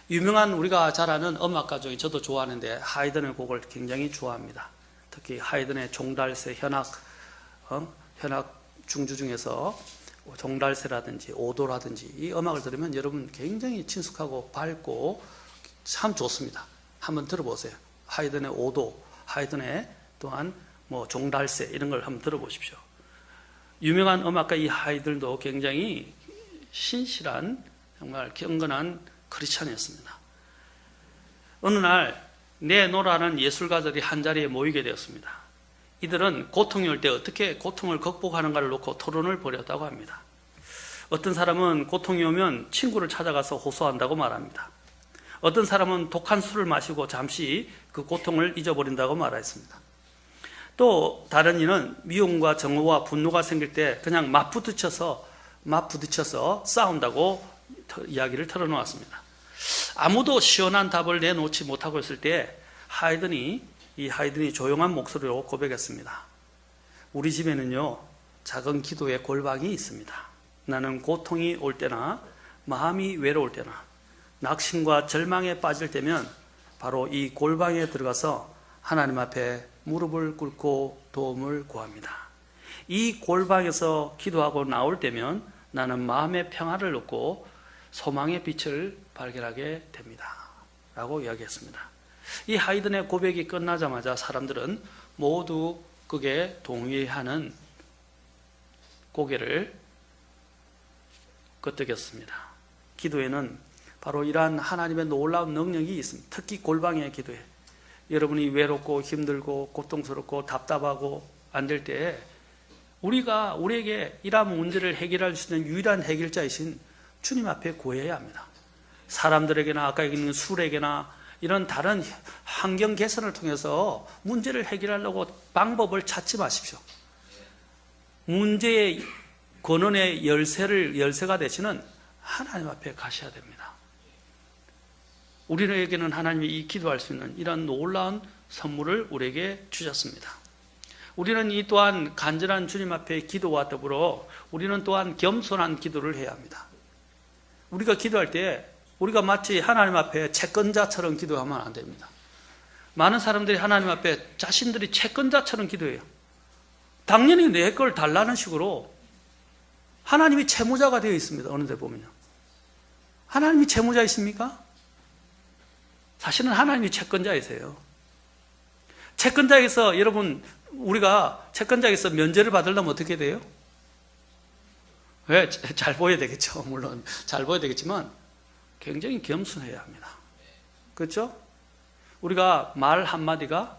유명한 우리가 잘 아는 음악가 중에 저도 좋아하는데 하이든의 곡을 굉장히 좋아합니다. 특히 하이든의 종달새, 현악 중주 중에서 종달새라든지 오도라든지 이 음악을 들으면 여러분 굉장히 친숙하고 밝고 참 좋습니다. 한번 들어보세요. 하이든의 오도, 하이든의 또한 종달새 이런 걸 한번 들어보십시오. 유명한 음악가 이 하이든도 굉장히 신실한 정말 경건한 크리스찬이었습니다. 어느 날 네노라는 예술가들이 한자리에 모이게 되었습니다. 이들은 고통이 올 때 어떻게 고통을 극복하는가를 놓고 토론을 벌였다고 합니다. 어떤 사람은 고통이 오면 친구를 찾아가서 호소한다고 말합니다. 어떤 사람은 독한 술을 마시고 잠시 그 고통을 잊어버린다고 말했습니다. 또 다른 이는 미움과 정오와 분노가 생길 때 그냥 맞부딪혀서 싸운다고 이야기를 털어놓았습니다. 아무도 시원한 답을 내놓지 못하고 있을 때 하이든이 조용한 목소리로 고백했습니다. 우리 집에는요, 작은 기도의 골방이 있습니다. 나는 고통이 올 때나 마음이 외로울 때나 낙심과 절망에 빠질 때면 바로 이 골방에 들어가서 하나님 앞에 무릎을 꿇고 도움을 구합니다. 이 골방에서 기도하고 나올 때면 나는 마음의 평화를 얻고 소망의 빛을 발견하게 됩니다. 라고 이야기했습니다. 이 하이든의 고백이 끝나자마자 사람들은 모두 그게 동의하는 고개를 끄덕였습니다. 기도에는 바로 이러한 하나님의 놀라운 능력이 있습니다. 특히 골방의 기도에 여러분이 외롭고 힘들고 고통스럽고 답답하고 안 될 때 우리에게 이러한 문제를 해결할 수 있는 유일한 해결자이신 주님 앞에 구해야 합니다. 사람들에게나 아까 얘기한 술에게나 이런 다른 환경 개선을 통해서 문제를 해결하려고 방법을 찾지 마십시오. 문제의 근원의 열쇠가 되시는 하나님 앞에 가셔야 됩니다. 우리에게는 하나님이 이 기도할 수 있는 이런 놀라운 선물을 우리에게 주셨습니다. 우리는 이 또한 간절한 주님 앞에 기도와 더불어 우리는 또한 겸손한 기도를 해야 합니다. 우리가 기도할 때 우리가 마치 하나님 앞에 채권자처럼 기도하면 안 됩니다. 많은 사람들이 하나님 앞에 자신들이 채권자처럼 기도해요. 당연히 내 걸 달라는 식으로 하나님이 채무자가 되어 있습니다. 어느 데 보면요. 하나님이 채무자이십니까? 사실은 하나님이 채권자이세요. 채권자에서 여러분 우리가 채권자에서 면제를 받으려면 어떻게 돼요? 왜? 잘 보여야 되겠죠. 물론 잘 보여야 되겠지만 굉장히 겸손해야 합니다. 그렇죠? 우리가 말 한마디가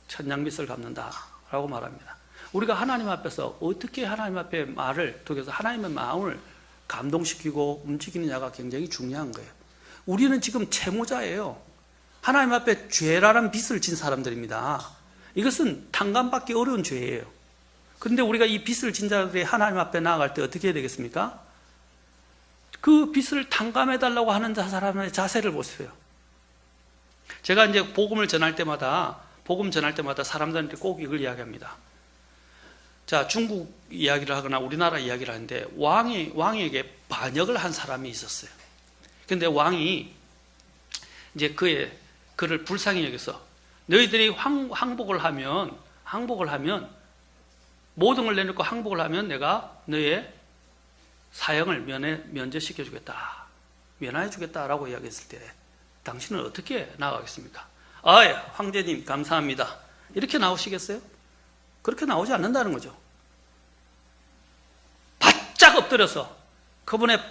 천냥빚을 갚는다라고 말합니다. 우리가 하나님 앞에서 어떻게 하나님 앞에 말을 통해서 하나님의 마음을 감동시키고 움직이느냐가 굉장히 중요한 거예요. 우리는 지금 채무자예요. 하나님 앞에 죄라는 빚을 진 사람들입니다. 이것은 탕감받기 어려운 죄예요. 그런데 우리가 이 빚을 진 자들이 하나님 앞에 나아갈 때 어떻게 해야 되겠습니까? 그 빚을 탕감해달라고 하는 사람의 자세를 보세요. 제가 이제 복음 전할 때마다 사람들한테 꼭 이걸 이야기합니다. 자, 중국 이야기를 하거나 우리나라 이야기를 하는데 왕에게 반역을 한 사람이 있었어요. 근데 왕이 이제 그를 불쌍히 여겨서 너희들이 항복을 하면 모든 걸 내놓고 항복을 하면 내가 너의 사형을 면제시켜 주겠다. 면하여 주겠다라고 이야기했을 때 당신은 어떻게 나가겠습니까? 황제님 감사합니다. 이렇게 나오시겠어요? 그렇게 나오지 않는다는 거죠. 바짝 엎드려서 그분의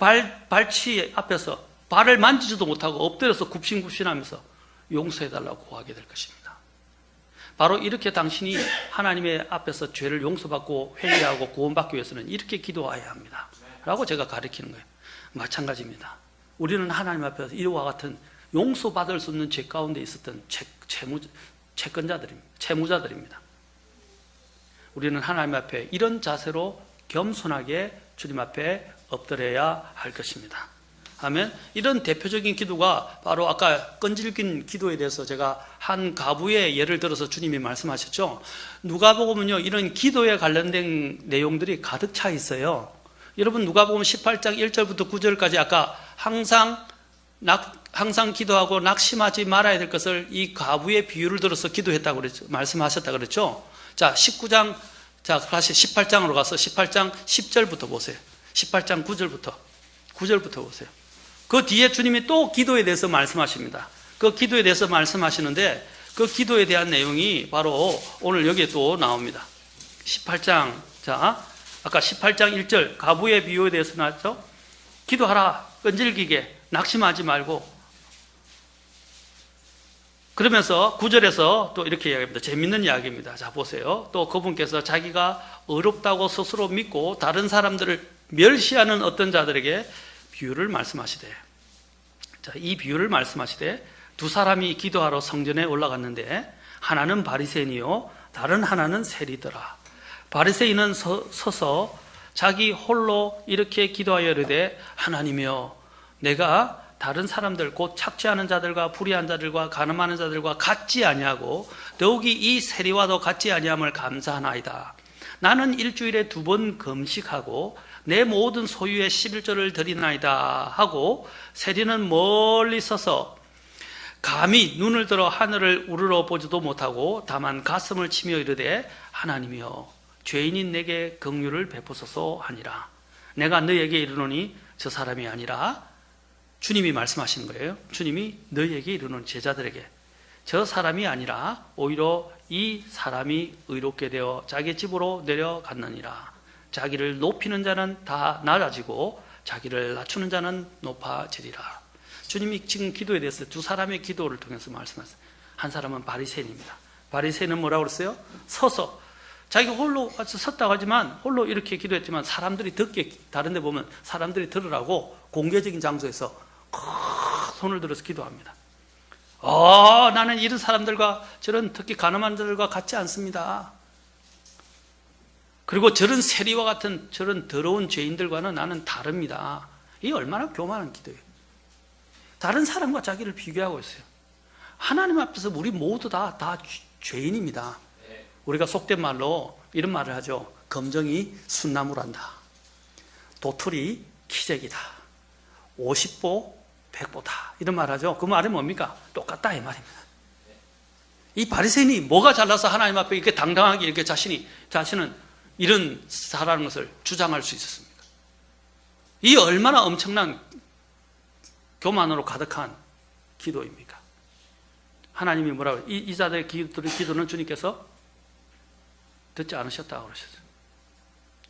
발치 앞에서 발을 만지지도 못하고 엎드려서 굽신굽신하면서 용서해달라고 구하게 될 것입니다. 바로 이렇게 당신이 하나님의 앞에서 죄를 용서받고 회개하고 구원받기 위해서는 이렇게 기도해야 합니다. 라고 제가 가르치는 거예요. 마찬가지입니다. 우리는 하나님 앞에서 이와 같은 용서받을 수 없는 죄 가운데 있었던 채무자들입니다. 우리는 하나님 앞에 이런 자세로 겸손하게 주님 앞에 엎드려야 할 것입니다. 아멘. 이런 대표적인 기도가 바로 아까 끈질긴 기도에 대해서 제가 한 가부의 예를 들어서 주님이 말씀하셨죠. 누가복음은요 이런 기도에 관련된 내용들이 가득 차 있어요. 여러분 누가복음 18장 1절부터 9절까지 아까 항상 기도하고 낙심하지 말아야 될 것을 이 과부의 비유를 들어서 기도했다고 그랬죠. 말씀하셨다 그랬죠. 자, 19장, 자, 다시 18장으로 가서 18장 10절부터 보세요. 18장 9절부터 보세요. 그 뒤에 주님이 또 기도에 대해서 말씀하십니다. 그 기도에 대해서 말씀하시는데 그 기도에 대한 내용이 바로 오늘 여기에 또 나옵니다. 18장, 자, 아까 18장 1절 과부의 비유에 대해서 나왔죠. 기도하라, 끈질기게, 낙심하지 말고. 그러면서 9절에서 또 이렇게 이야기합니다. 재밌는 이야기입니다. 자, 보세요. 또 그분께서 자기가 의롭다고 스스로 믿고 다른 사람들을 멸시하는 어떤 자들에게 비유를 말씀하시되, 자, 이 비유를 말씀하시되 두 사람이 기도하러 성전에 올라갔는데 하나는 바리새인이요 다른 하나는 세리더라. 바리새인은 서서 자기 홀로 이렇게 기도하여 이르되 하나님이여 내가 다른 사람들 곧 착취하는 자들과 불의한 자들과 간음하는 자들과 같지 아니하고 더욱이 이 세리와도 같지 아니함을 감사하나이다. 나는 일주일에 2번 금식하고 내 모든 소유의 11조를 드리나이다 하고 세리는 멀리 서서 감히 눈을 들어 하늘을 우러러 보지도 못하고 다만 가슴을 치며 이르되 하나님이여 죄인인 내게 긍휼을 베푸소서 하니라. 내가 너에게 이르노니 저 사람이 아니라 주님이 말씀하시는 거예요. 주님이 너에게 이르는 제자들에게 저 사람이 아니라 오히려 이 사람이 의롭게 되어 자기 집으로 내려갔느니라. 자기를 높이는 자는 다 낮아지고 자기를 낮추는 자는 높아지리라. 주님이 지금 기도에 대해서 두 사람의 기도를 통해서 말씀하셨어요. 한 사람은 바리새인입니다. 바리새인은 뭐라고 그랬어요? 서서 자기 홀로 섰다고 하지만 홀로 이렇게 기도했지만 사람들이 듣게, 다른 데 보면 사람들이 들으라고 공개적인 장소에서 손을 들어서 기도합니다. 나는 이런 사람들과 저런 특히 가늠한 자들과 같지 않습니다. 그리고 저런 세리와 같은 저런 더러운 죄인들과는 나는 다릅니다. 이게 얼마나 교만한 기도예요. 다른 사람과 자기를 비교하고 있어요. 하나님 앞에서 우리 모두 다 죄인입니다. 우리가 속된 말로 이런 말을 하죠. 검정이 순나무란다. 도토리 키재기다. 50보 100보다. 이런 말 하죠. 그 말이 뭡니까? 똑같다 이 말입니다. 이 바리새인이 뭐가 잘나서 하나님 앞에 이렇게 당당하게 이렇게 자신은 이런 사라는 것을 주장할 수 있었습니까? 이 얼마나 엄청난 교만으로 가득한 기도입니까? 하나님이 뭐라고 이 자들의 기도는 주님께서 듣지 않으셨다고 그러셨어요.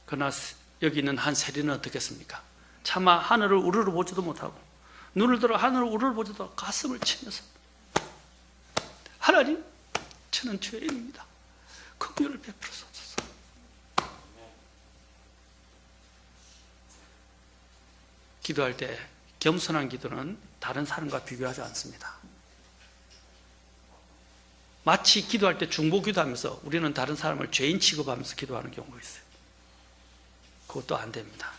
그러나 여기 있는 한 세리는 어떻겠습니까? 차마 하늘을 우러러 보지도 못하고 눈을 들어 하늘을 우러러 보지도 않고 가슴을 치면서 하나님, 저는 죄인입니다. 긍휼을 베풀어서 기도할 때 겸손한 기도는 다른 사람과 비교하지 않습니다. 마치 기도할 때 중보 기도하면서 우리는 다른 사람을 죄인 취급하면서 기도하는 경우가 있어요. 그것도 안 됩니다.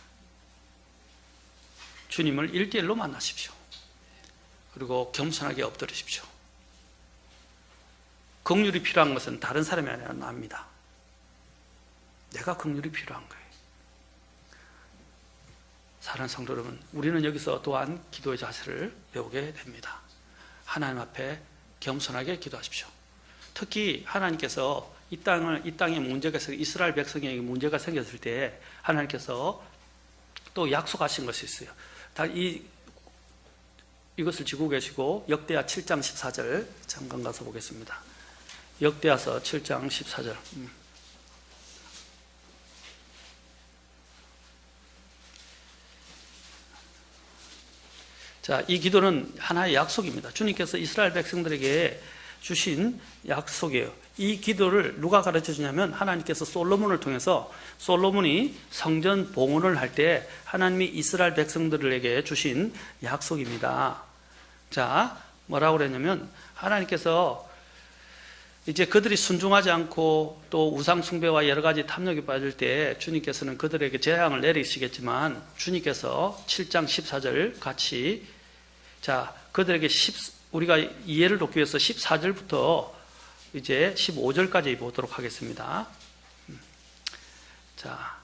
주님을 1대1로 만나십시오. 그리고 겸손하게 엎드리십시오. 긍휼이 필요한 것은 다른 사람이 아니라 나입니다. 내가 긍휼이 필요한 거예요. 사랑하는 성도 여러분, 우리는 여기서 또한 기도의 자세를 배우게 됩니다. 하나님 앞에 겸손하게 기도하십시오. 특히 하나님께서 이 땅에 문제가 있어서 이스라엘 백성에게 문제가 생겼을 때 하나님께서 또 약속하신 것이 있어요. 이것을 쥐고 계시고 역대하 7장 14절 잠깐 가서 보겠습니다. 역대하서 7장 14절. 자, 이 기도는 하나의 약속입니다. 주님께서 이스라엘 백성들에게 주신 약속이에요. 이 기도를 누가 가르쳐 주냐면 하나님께서 솔로몬을 통해서 솔로몬이 성전 봉헌을 할 때 하나님이 이스라엘 백성들에게 주신 약속입니다. 자, 뭐라고 그랬냐면 하나님께서 이제 그들이 순종하지 않고 또 우상숭배와 여러 가지 탐욕에 빠질 때 주님께서는 그들에게 재앙을 내리시겠지만 주님께서 7장 14절 같이 자, 그들에게 우리가 이해를 돕기 위해서 14절부터 이제 15절까지 보도록 하겠습니다. 자,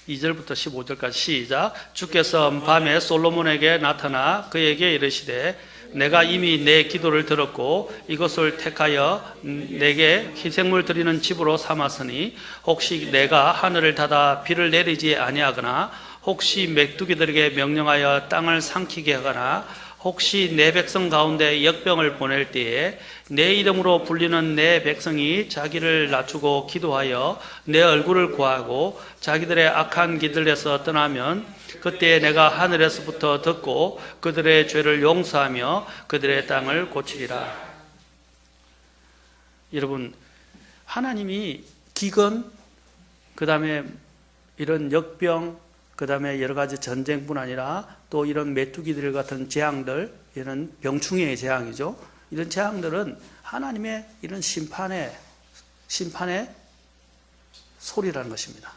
2절부터 15절까지 시작. 주께서 밤에 솔로몬에게 나타나 그에게 이르시되 내가 이미 내 기도를 들었고 이것을 택하여 내게 희생물 드리는 집으로 삼았으니 혹시 내가 하늘을 닫아 비를 내리지 아니하거나 혹시 메뚜기들에게 명령하여 땅을 삼키게 하거나 혹시 내 백성 가운데 역병을 보낼 때에 내 이름으로 불리는 내 백성이 자기를 낮추고 기도하여 내 얼굴을 구하고 자기들의 악한 길들에서 떠나면 그때 내가 하늘에서부터 듣고 그들의 죄를 용서하며 그들의 땅을 고치리라. 여러분, 하나님이 기근, 그 다음에 이런 역병, 그 다음에 여러 가지 전쟁뿐 아니라 또 이런 메뚜기들 같은 재앙들, 이런 병충해의 재앙이죠. 이런 재앙들은 하나님의 이런 심판의 소리라는 것입니다.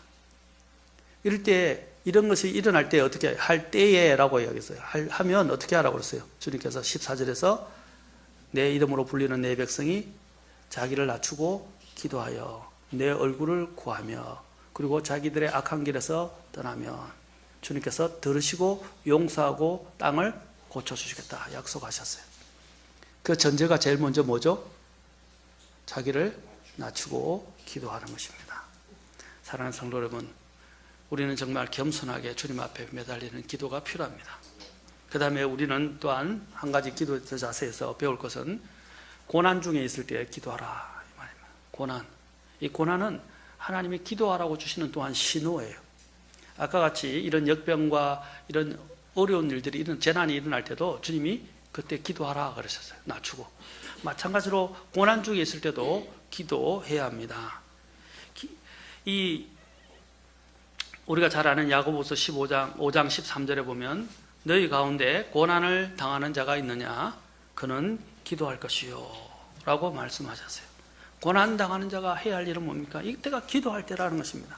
이럴 때 이런 것이 일어날 때 어떻게 할 때에라고 이야기했어요. 하면 어떻게 하라고 그랬어요. 주님께서 14절에서 내 이름으로 불리는 내 백성이 자기를 낮추고 기도하여 내 얼굴을 구하며 그리고 자기들의 악한 길에서 떠나면 주님께서 들으시고 용서하고 땅을 고쳐주시겠다 약속하셨어요. 그 전제가 제일 먼저 뭐죠? 자기를 낮추고 기도하는 것입니다. 사랑하는 성도 여러분, 우리는 정말 겸손하게 주님 앞에 매달리는 기도가 필요합니다. 그 다음에 우리는 또한 한 가지 기도 자세에서 배울 것은 고난 중에 있을 때 기도하라 이 말입니다. 고난, 이 고난은 하나님이 기도하라고 주시는 또한 신호예요. 아까 같이 이런 역병과 이런 어려운 일들이 이런 재난이 일어날 때도 주님이 그때 기도하라 그러셨어요. 낮추고. 마찬가지로 고난 중에 있을 때도 기도해야 합니다. 우리가 잘 아는 야고보서 5장 13절에 보면 너희 가운데 고난을 당하는 자가 있느냐? 그는 기도할 것이요 라고 말씀하셨어요. 고난 당하는 자가 해야 할 일은 뭡니까? 이때가 기도할 때라는 것입니다.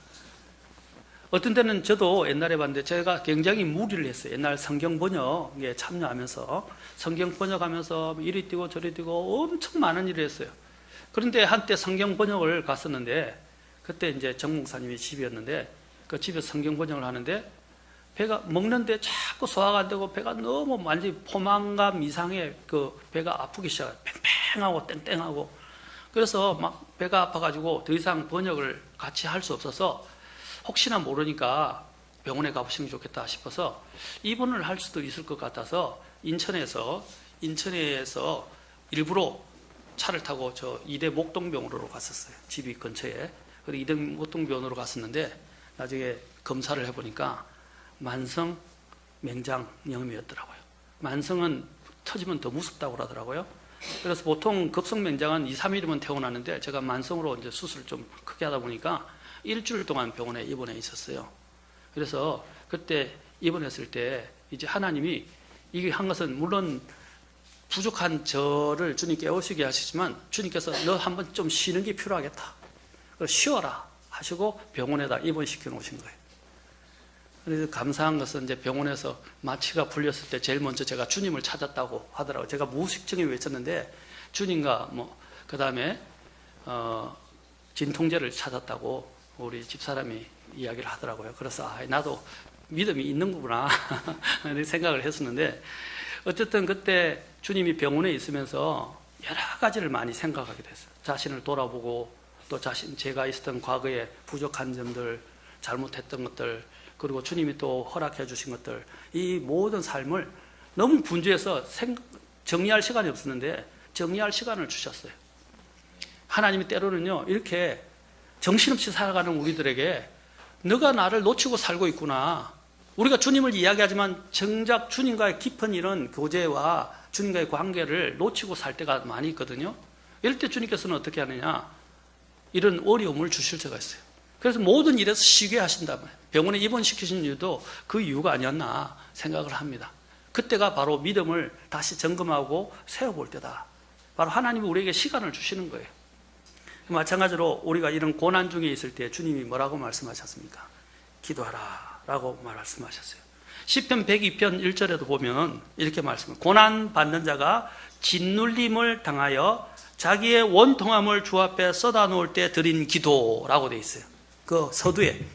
어떤 때는 저도 옛날에 봤는데 제가 굉장히 무리를 했어요. 옛날 성경 번역에 참여하면서 성경 번역하면서 이리 뛰고 저리 뛰고 엄청 많은 일을 했어요. 그런데 한때 성경 번역을 갔었는데 그때 이제 정 목사님이 집이었는데 그 집에서 성경 번역을 하는데 배가 먹는데 자꾸 소화가 안 되고 배가 너무 완전히 포만감 이상의 그 배가 아프기 시작해요. 팽팽하고 땡땡하고. 그래서 막 배가 아파가지고 더 이상 번역을 같이 할 수 없어서 혹시나 모르니까 병원에 가보시면 좋겠다 싶어서 입원을 할 수도 있을 것 같아서 인천에서 일부러 차를 타고 저 이대 목동병원으로 갔었어요. 집이 근처에. 그리고 이대 목동병원으로 갔었는데 나중에 검사를 해보니까 만성 맹장염이었더라고요. 만성은 터지면 더 무섭다고 그러더라고요. 그래서 보통 급성맹장은 2, 3일이면 퇴원하는데 제가 만성으로 이제 수술을 좀 크게 하다 보니까 일주일 동안 병원에 입원해 있었어요. 그래서 그때 입원했을 때 이제 하나님이 이게 한 것은 물론 부족한 저를 주님 깨우시게 하시지만 주님께서 너 한번 좀 쉬는 게 필요하겠다. 쉬어라 하시고 병원에다 입원시켜 놓으신 거예요. 그래서 감사한 것은 이제 병원에서 마취가 풀렸을 때 제일 먼저 제가 주님을 찾았다고 하더라고요. 제가 무의식적인 외쳤는데 주님과 그 다음에 진통제를 찾았다고 우리 집사람이 이야기를 하더라고요. 그래서 나도 믿음이 있는구나 이렇게 생각을 했었는데 어쨌든 그때 주님이 병원에 있으면서 여러 가지를 많이 생각하게 됐어요. 자신을 돌아보고 또 제가 있었던 과거의 부족한 점들, 잘못했던 것들, 그리고 주님이 또 허락해 주신 것들, 이 모든 삶을 너무 분주해서 정리할 시간이 없었는데 정리할 시간을 주셨어요. 하나님이 때로는요 이렇게 정신없이 살아가는 우리들에게 너가 나를 놓치고 살고 있구나. 우리가 주님을 이야기하지만 정작 주님과의 깊은 이런 교제와 주님과의 관계를 놓치고 살 때가 많이 있거든요. 이럴 때 주님께서는 어떻게 하느냐, 이런 어려움을 주실 때가 있어요. 그래서 모든 일에서 쉬게 하신다면 병원에 입원시키신 이유도 그 이유가 아니었나 생각을 합니다. 그때가 바로 믿음을 다시 점검하고 세워볼 때다. 바로 하나님이 우리에게 시간을 주시는 거예요. 마찬가지로 우리가 이런 고난 중에 있을 때 주님이 뭐라고 말씀하셨습니까? 기도하라 라고 말씀하셨어요. 시편 102편 1절에도 보면 이렇게 말씀해요. 고난 받는 자가 짓눌림을 당하여 자기의 원통함을 주 앞에 쏟아 놓을 때 드린 기도라고 되어 있어요. 그 서두에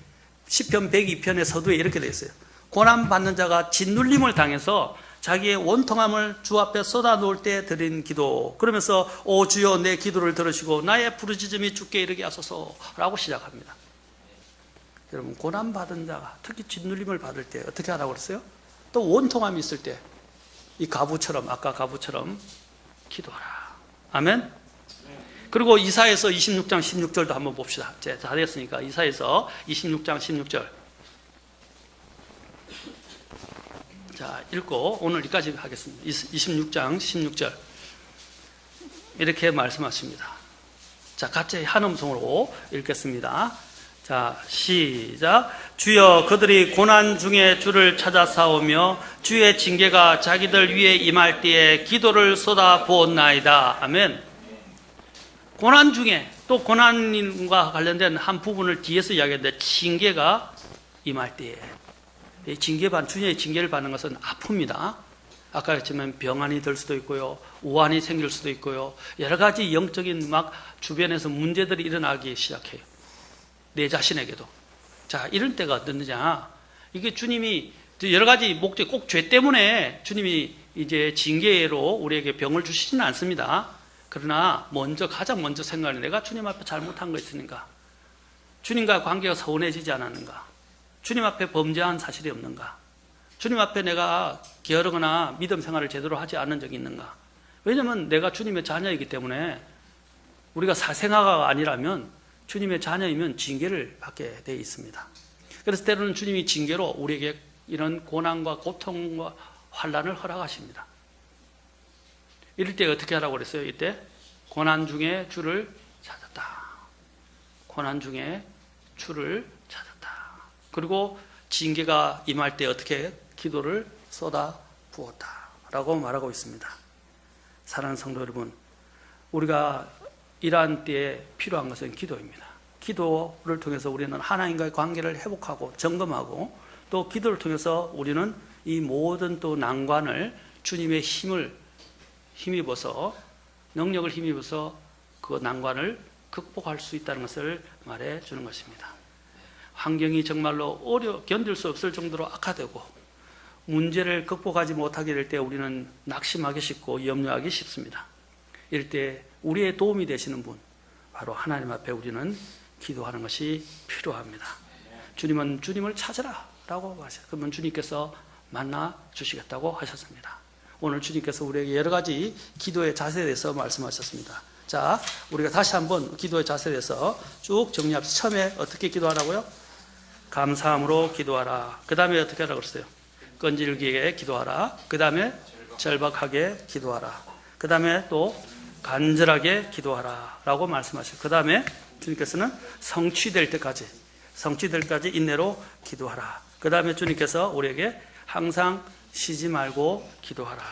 시편 102편의 서두에 이렇게 되어 있어요. 고난받는 자가 짓눌림을 당해서 자기의 원통함을 주 앞에 쏟아놓을 때 드린 기도, 그러면서 오 주여 내 기도를 들으시고 나의 부르짖음이 주께 이르게 하소서라고 시작합니다. 여러분, 고난받은 자가 특히 짓눌림을 받을 때 어떻게 하라고 그랬어요? 또 원통함이 있을 때 이 가부처럼, 아까 가부처럼 기도하라. 아멘. 그리고 이사야서 26장 16절도 한번 봅시다. 다 됐으니까 이사야서 26장 16절. 자, 읽고 오늘 여기까지 하겠습니다. 26장 16절. 이렇게 말씀하십니다. 자, 같이 한 음성으로 읽겠습니다. 자, 시작. 주여, 그들이 고난 중에 주를 찾아 싸우며 주의 징계가 자기들 위에 임할 때에 기도를 쏟아 부었나이다. 아멘. 고난 중에, 또 고난과 관련된 한 부분을 뒤에서 이야기했는데, 징계가 임할 때에, 주님의 징계를 받는 것은 아픕니다. 아까 했지만 병환이 될 수도 있고요, 우환이 생길 수도 있고요, 여러 가지 영적인 막 주변에서 문제들이 일어나기 시작해요. 내 자신에게도. 자, 이럴 때가 어떻느냐, 이게 주님이 여러 가지 목적, 꼭 죄 때문에 주님이 이제 징계로 우리에게 병을 주시지는 않습니다. 그러나 가장 먼저 생각하는, 내가 주님 앞에 잘못한 거 있으니까, 주님과 관계가 서운해지지 않았는가, 주님 앞에 범죄한 사실이 없는가, 주님 앞에 내가 게으르거나 믿음 생활을 제대로 하지 않은 적이 있는가. 왜냐하면 내가 주님의 자녀이기 때문에, 우리가 사생아가 아니라면, 주님의 자녀이면 징계를 받게 되어 있습니다. 그래서 때로는 주님이 징계로 우리에게 이런 고난과 고통과 환난을 허락하십니다. 이럴 때 어떻게 하라고 그랬어요? 이때 고난 중에 주를 찾았다. 고난 중에 주를 찾았다. 그리고 징계가 임할 때 어떻게 기도를 쏟아 부었다라고 말하고 있습니다. 사랑하는 성도 여러분, 우리가 이러한 때에 필요한 것은 기도입니다. 기도를 통해서 우리는 하나님과의 관계를 회복하고 점검하고, 또 기도를 통해서 우리는 이 모든 또 난관을 주님의 힘을 힘입어서, 능력을 힘입어서 그 난관을 극복할 수 있다는 것을 말해 주는 것입니다. 환경이 정말로 견딜 수 없을 정도로 악화되고 문제를 극복하지 못하게 될 때 우리는 낙심하기 쉽고 염려하기 쉽습니다. 이럴 때 우리의 도움이 되시는 분, 바로 하나님 앞에 우리는 기도하는 것이 필요합니다. 주님은 주님을 찾으라 라고 하셨어요. 그러면 주님께서 만나 주시겠다고 하셨습니다. 오늘 주님께서 우리에게 여러 가지 기도의 자세에 대해서 말씀하셨습니다. 자, 우리가 다시 한번 기도의 자세에 대해서 쭉 정리합시다. 처음에 어떻게 기도하라고요? 감사함으로 기도하라. 그 다음에 어떻게 하라고 그랬어요? 끈질기게 기도하라. 그 다음에 절박하게 기도하라. 그 다음에 또 간절하게 기도하라 라고 말씀하셨어요. 그 다음에 주님께서는 성취될 때까지 인내로 기도하라. 그 다음에 주님께서 우리에게 항상 쉬지 말고 기도하라.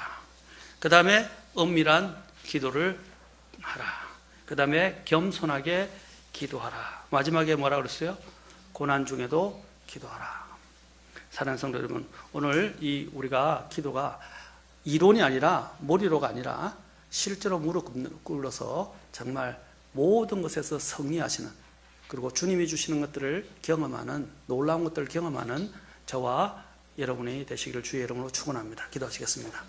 그 다음에 은밀한 기도를 하라. 그 다음에 겸손하게 기도하라. 마지막에 뭐라고 그랬어요? 고난 중에도 기도하라. 사랑하는 성도 여러분, 오늘 우리가 기도가 이론이 아니라, 머리로가 아니라 실제로 무릎 꿇어서 정말 모든 것에서 승리하시는, 그리고 주님이 주시는 것들을 경험하는, 놀라운 것들을 경험하는 저와 여러분이 되시기를 주의 이름으로 축원합니다. 기도하시겠습니다.